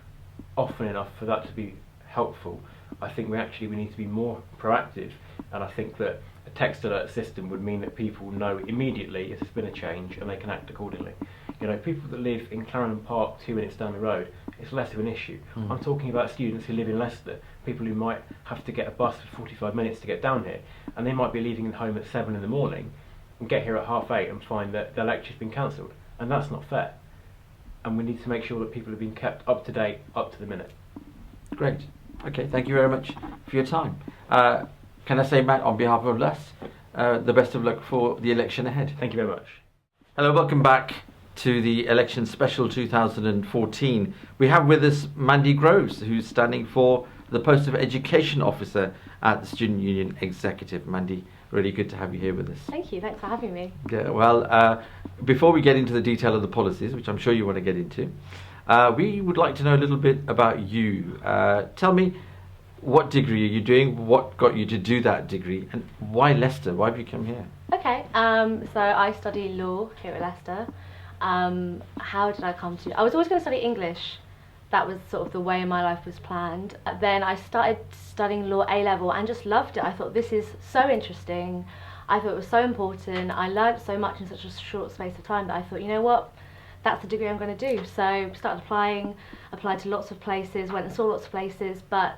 often enough for that to be helpful. I think we need to be more proactive, and I think that a text alert system would mean that people know immediately if there's been a change and they can act accordingly. You know, people that live in Clarendon Park 2 minutes down the road, it's less of an issue. I'm talking about students who live in Leicester, people who might have to get a bus for 45 minutes to get down here, and they might be leaving home at 7 in the morning and get here at 8:30 and find that their lecture's been cancelled, and that's not fair. And we need to make sure that people are being kept up to date, up to the minute. Great. Okay, thank you very much for your time. Can I say, Matt, on behalf of us, the best of luck for the election ahead. Thank you very much. Hello, welcome back to the Election Special 2014. We have with us Mandy Groves, who's standing for the post of Education Officer at the Student Union Executive. Mandy, really good to have you here with us. Thank you, thanks for having me. Yeah, well, before we get into the detail of the policies, which I'm sure you want to get into, we would like to know a little bit about you. Tell me, what degree are you doing? What got you to do that degree? And why Leicester? Why have you come here? Okay, so I study law here at Leicester. How did I come to... I was always going to study English. That was sort of the way my life was planned. Then I started studying law A-level and just loved it. I thought, this is so interesting. I thought it was so important. I learned so much in such a short space of time that I thought, you know what? That's the degree I'm going to do. So started applying, applied to lots of places, went and saw lots of places, but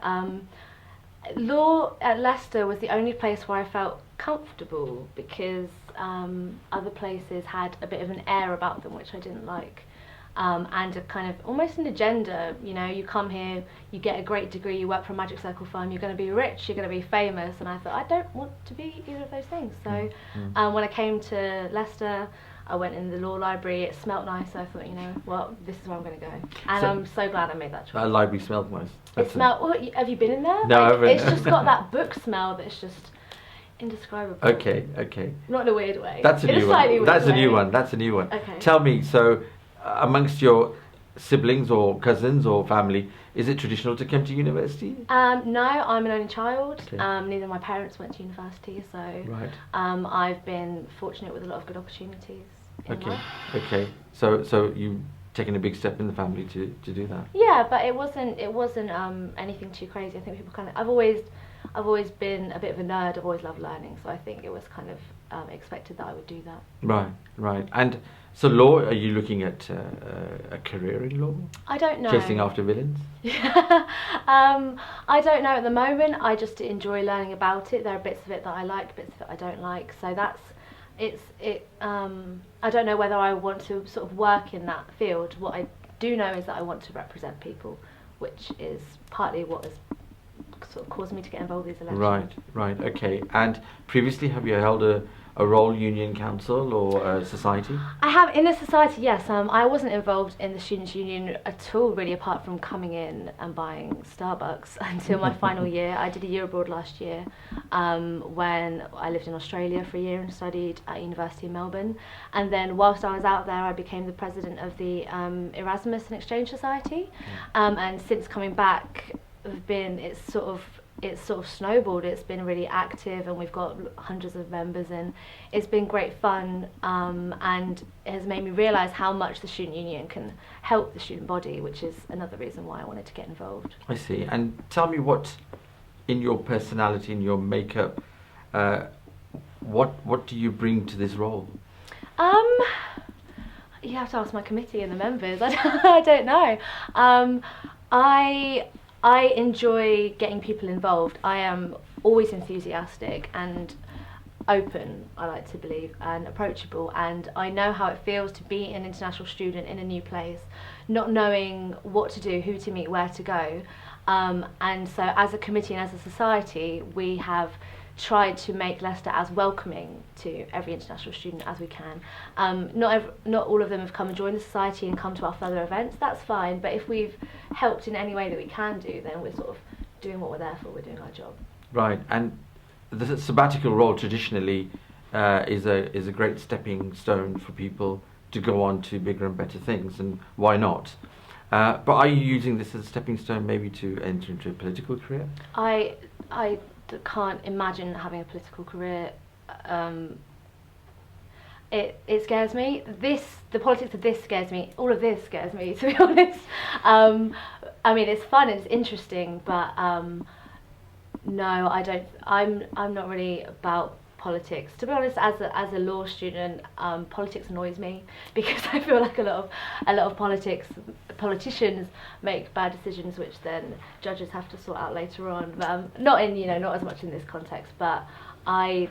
law at Leicester was the only place where I felt comfortable, because other places had a bit of an air about them which I didn't like, and a kind of almost an agenda. You know, you come here, you get a great degree, you work for a magic circle firm, you're going to be rich, you're going to be famous, and I thought, I don't want to be either of those things. So when I came to Leicester, I went in the law library, it smelt nice, so I thought, you know, well, this is where I'm going to go. And I'm so glad I made that choice. That library smelled nice. It smelled, well, have you been in there? No, I haven't. It's just got that book smell that's just indescribable. Okay. Not in a weird way. That's a in new slightly one. weird That's a way. new one. That's a new one. Okay. Tell me, so amongst your siblings or cousins or family, is it traditional to come to university? No, I'm an only child. Okay. Neither of my parents went to university, so Right. I've been fortunate with a lot of good opportunities in Okay. life. Okay. So you've taken a big step in the family to do that. Yeah, but it wasn't anything too crazy. I think people kind of... I've always been a bit of a nerd. I've always loved learning, so I think it was kind of expected that I would do that. Right. And so law, are you looking at a career in law? I don't know. Chasing after villains? I don't know at the moment. I just enjoy learning about it. There are bits of it that I like, bits of it I don't like. So I don't know whether I want to sort of work in that field. What I do know is that I want to represent people, which is partly what has sort of caused me to get involved in these elections. Right. Okay. And previously, have you held a role, union council or society? I have in a society, yes. I wasn't involved in the Students' Union at all, really, apart from coming in and buying Starbucks until my final year. I did a year abroad last year when I lived in Australia for a year and studied at University in Melbourne. And then whilst I was out there, I became the president of the Erasmus and Exchange Society. And since coming back, it's sort of snowballed. It's been really active, and we've got hundreds of members, and it's been great fun, and it has made me realise how much the student union can help the student body, which is another reason why I wanted to get involved. I see. And tell me, what in your personality, in your makeup, what do you bring to this role? You have to ask my committee and the members. I don't know. I enjoy getting people involved. I am always enthusiastic and open, I like to believe, and approachable, and I know how it feels to be an international student in a new place, not knowing what to do, who to meet, where to go. And so as a committee and as a society, we have tried to make Leicester as welcoming to every international student as we can. Not all of them have come and joined the society and come to our further events. That's fine, but if we've helped in any way that we can do, then we're sort of doing what we're there for. We're doing our job. Right. And the sabbatical role traditionally is a great stepping stone for people to go on to bigger and better things, and why not? But are you using this as a stepping stone maybe to enter into a political career? I can't imagine having a political career it scares me. The politics of this scares me. All of this scares me, to be honest. I mean, it's fun, it's interesting, but no, I don't. I'm not really about politics. To be honest, as a law student, politics annoys me because I feel like a lot of politicians make bad decisions, which then judges have to sort out later on. Not as much in this context, but I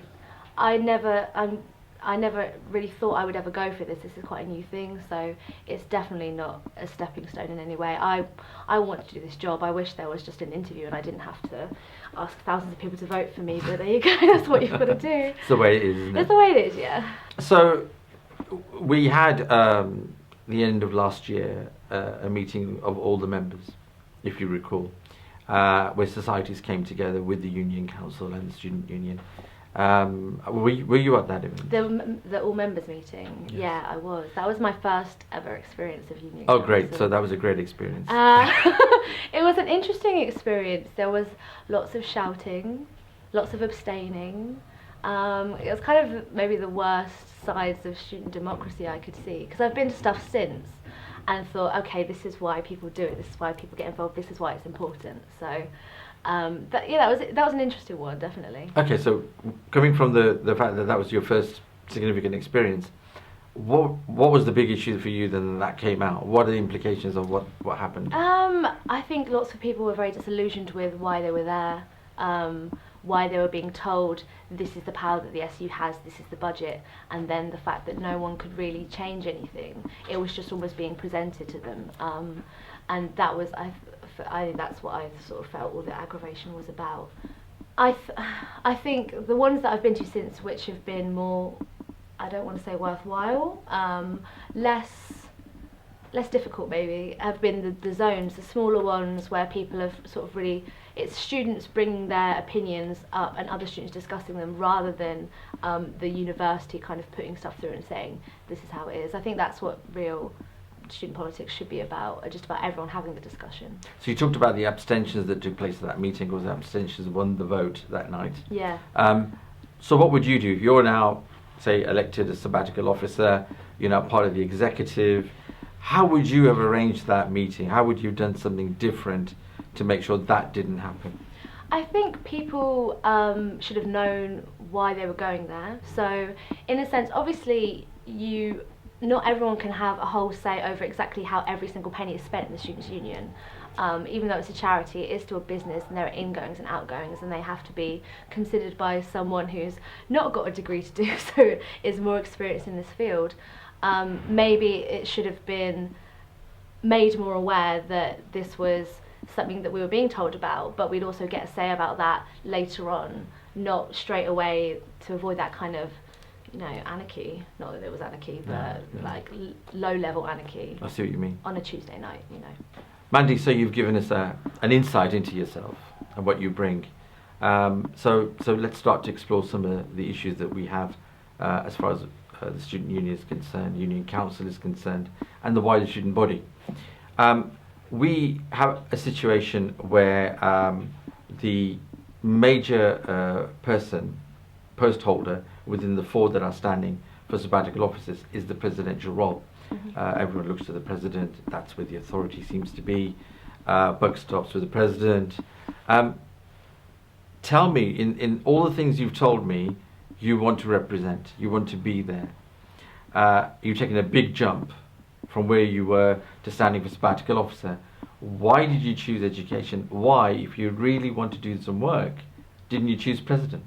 never really thought I would ever go for this. This is quite a new thing, so it's definitely not a stepping stone in any way. I want to do this job. I wish there was just an interview and I didn't have to ask thousands of people to vote for me, but there you go, that's what you've got to do. It's the way it is, isn't it? It's the way it is, yeah. So we had the end of last year a meeting of all the members, if you recall, where societies came together with the Union Council and the Student Union. Were you at that event? The all members meeting. Yes. Yeah, I was. That was my first ever experience of Union Oh, Council. great! So that was a great experience. It was an interesting experience. There was lots of shouting, lots of abstaining. It was kind of maybe the worst sides of student democracy I could see, because I've been to stuff since and thought, okay, this is why people do it. This is why people get involved. This is why it's important. So. That was an interesting one, definitely. Okay, so coming from the fact that was your first significant experience, what was the big issue for you then that came out? What are the implications of what happened? I think lots of people were very disillusioned with why they were there, why they were being told this is the power that the SU has, this is the budget, and then the fact that no one could really change anything. It was just almost being presented to them, and that was I think that's what I sort of felt all the aggravation was about. I think the ones that I've been to since, which have been more, I don't want to say worthwhile, less difficult maybe, have been the zones, the smaller ones where people have sort of really, it's students bringing their opinions up and other students discussing them rather than the university kind of putting stuff through and saying this is how it is. I think that's what real student politics should be about, just about everyone having the discussion. So you talked about the abstentions that took place at that meeting, or the abstentions won the vote that night. Yeah. So what would you do if you're now, say, elected as sabbatical officer, you're now part of the executive? How would you have arranged that meeting? How would you have done something different to make sure that didn't happen? I think people should have known why they were going there. So in a sense, obviously not everyone can have a whole say over exactly how every single penny is spent in the Students' Union. Even though it's a charity, it is still a business and there are ingoings and outgoings, and they have to be considered by someone who's not got a degree to do so, is more experienced in this field. Maybe it should have been made more aware that this was something that we were being told about, but we'd also get a say about that later on, not straight away, to avoid that kind of anarchy. Not that it was anarchy, but like low-level anarchy. I see what you mean. On a Tuesday night, Mandy, so you've given us an insight into yourself and what you bring. So let's start to explore some of the issues that we have as far as the student union is concerned, union council is concerned, and the wider student body. We have a situation where the major post holder within the four that are standing for sabbatical offices is the presidential role. Everyone looks to the president, that's where the authority seems to be. Buck stops with the president. Tell me, in all the things you've told me, you want to represent, you want to be there. You've taken a big jump from where you were to standing for sabbatical officer. Why did you choose education? Why, if you really want to do some work, didn't you choose president?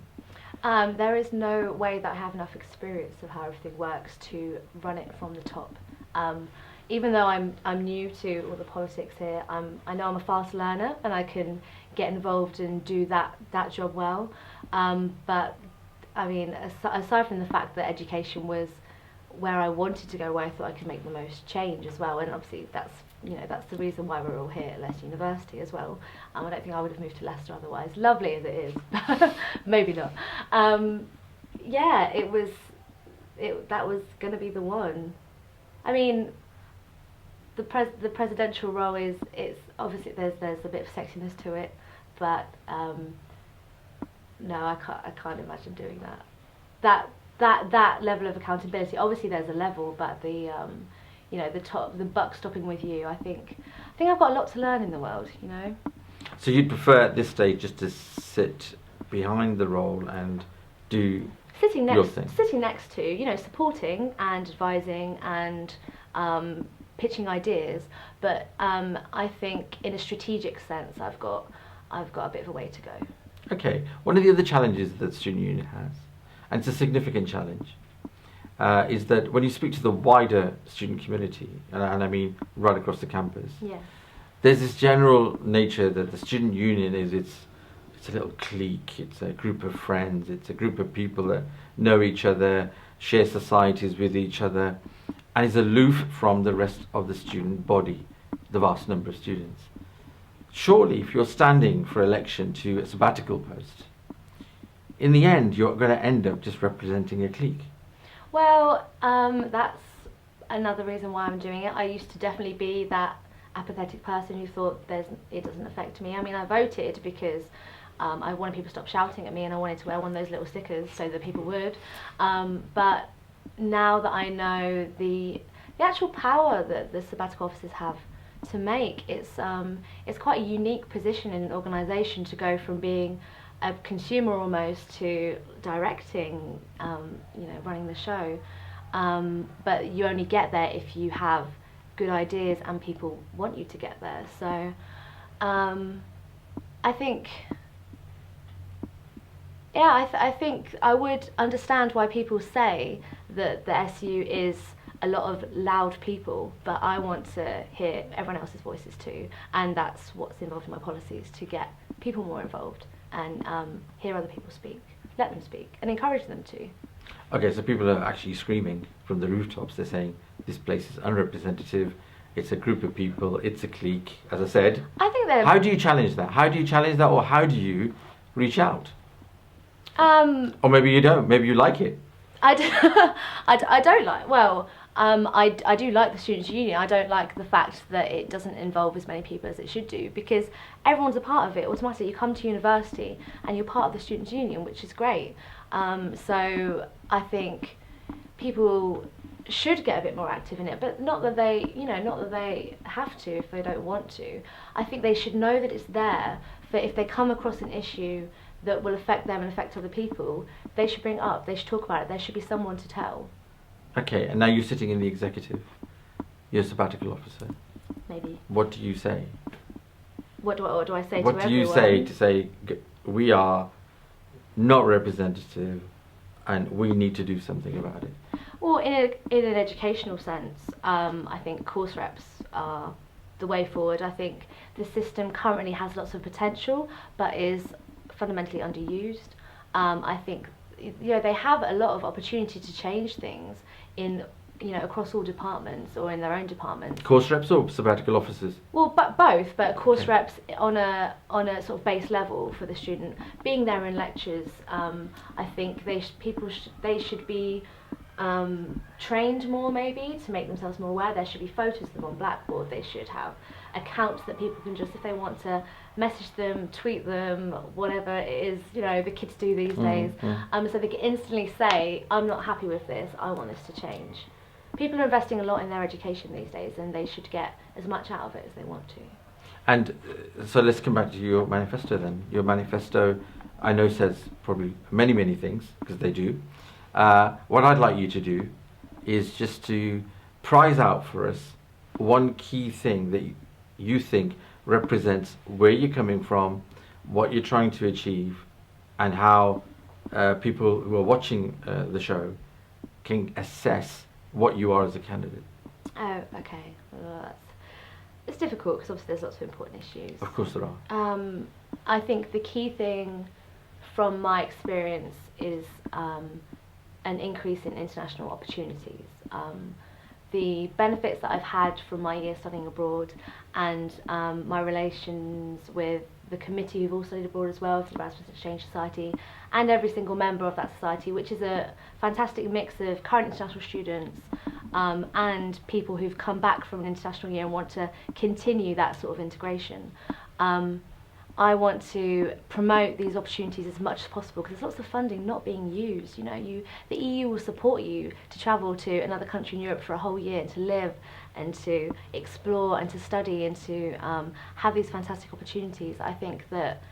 There is no way that I have enough experience of how everything works to run it from the top. Even though I'm new to all the politics here, I know I'm a fast learner and I can get involved and do that job well. But I mean, aside from the fact that education was where I wanted to go, where I thought I could make the most change as well, and obviously that's the reason why we're all here at Leicester University as well. I don't think I would have moved to Leicester otherwise, lovely as it is. Maybe not. That was going to be the one. I mean, the presidential role it's obviously there's a bit of sexiness to it, but no, I can't imagine doing that. that level of accountability. Obviously, there's a level, but the the buck stopping with you. I think I've got a lot to learn in the world. So you'd prefer at this stage just to sit behind the role and do your thing? Sitting next to, supporting and advising and pitching ideas. But I think in a strategic sense, I've got a bit of a way to go. Okay. One of the other challenges that the Student Union has, and it's a significant challenge, is that when you speak to the wider student community, and I mean right across the campus, there's this general nature that the Student Union is it's a little clique, it's a group of friends, it's a group of people that know each other, share societies with each other, and is aloof from the rest of the student body, the vast number of students. Surely, if you're standing for election to a sabbatical post, in the end, you're going to end up just representing a clique. Well, that's another reason why I'm doing it. I used to definitely be that apathetic person who thought it doesn't affect me. I mean, I voted because I wanted people to stop shouting at me, and I wanted to wear one of those little stickers so that people would. But now that I know the actual power that the sabbatical officers have to make, it's quite a unique position in an organisation to go from being a consumer almost to directing, running the show. But you only get there if you have good ideas and people want you to get there. So I think, I think I would understand why people say that the SU is a lot of loud people, but I want to hear everyone else's voices too, and that's what's involved in my policies, to get people more involved and hear other people speak, let them speak, and encourage them to. Okay, so people are actually screaming from the rooftops. They're saying this place is unrepresentative, it's a group of people, it's a clique, as I said. I think they're... How do you challenge that? Or how do you reach out? Or maybe you don't, maybe you like it. I don't like, I do like the Students' Union. I don't like the fact that it doesn't involve as many people as it should do, because everyone's a part of it. Automatically, you come to university and you're part of the Students' Union, which is great. So I think people should get a bit more active in it, but not that they have to if they don't want to. I think they should know that it's there, for if they come across an issue that will affect them and affect other people, they should bring it up, they should talk about it, there should be someone to tell. Okay, and now you're sitting in the executive. You're a sabbatical officer. Maybe. What do you say? What do I say to everyone? What do you say to say, we are not representative and we need to do something about it? Well, in an educational sense, I think course reps are the way forward. I think the system currently has lots of potential, but is fundamentally underused. I think they have a lot of opportunity to change things in across all departments or in their own departments. Course reps or sabbatical officers? Well, both, but course reps on a sort of base level for the student. Being there in lectures, I think they should be trained more, maybe, to make themselves more aware. There should be photos of them on Blackboard. They should have accounts that people can just, if they want to, message them, tweet them, whatever it is, the kids do these days. So they can instantly say, I'm not happy with this, I want this to change. People are investing a lot in their education these days, and they should get as much out of it as they want to. And so let's come back to your manifesto then. Your manifesto, I know, says probably many, many things, because they do. What I'd like you to do is just to prize out for us one key thing that you think represents where you're coming from, what you're trying to achieve, and how people who are watching the show can assess what you are as a candidate. Oh, okay. Well, it's difficult because obviously there's lots of important issues. Of course there are. I think the key thing from my experience is an increase in international opportunities. The benefits that I've had from my year studying abroad, and my relations with the committee who've all studied abroad as well, the Erasmus Exchange Society, and every single member of that society, which is a fantastic mix of current international students and people who've come back from an international year and want to continue that sort of integration. I want to promote these opportunities as much as possible, because there's lots of funding not being used. You know, the EU will support you to travel to another country in Europe for a whole year, to live and to explore and to study and to have these fantastic opportunities. I think that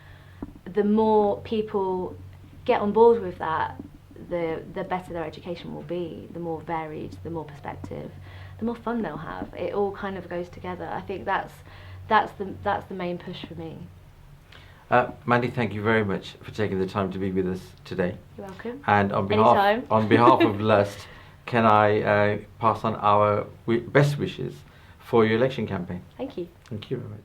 the more people get on board with that, the better their education will be, the more varied, the more perspective, the more fun they'll have. It all kind of goes together. I think that's the main push for me. Mandy, thank you very much for taking the time to be with us today. You're welcome. And on Anytime. behalf of Lust, can I pass on our best wishes for your election campaign? Thank you. Thank you very much.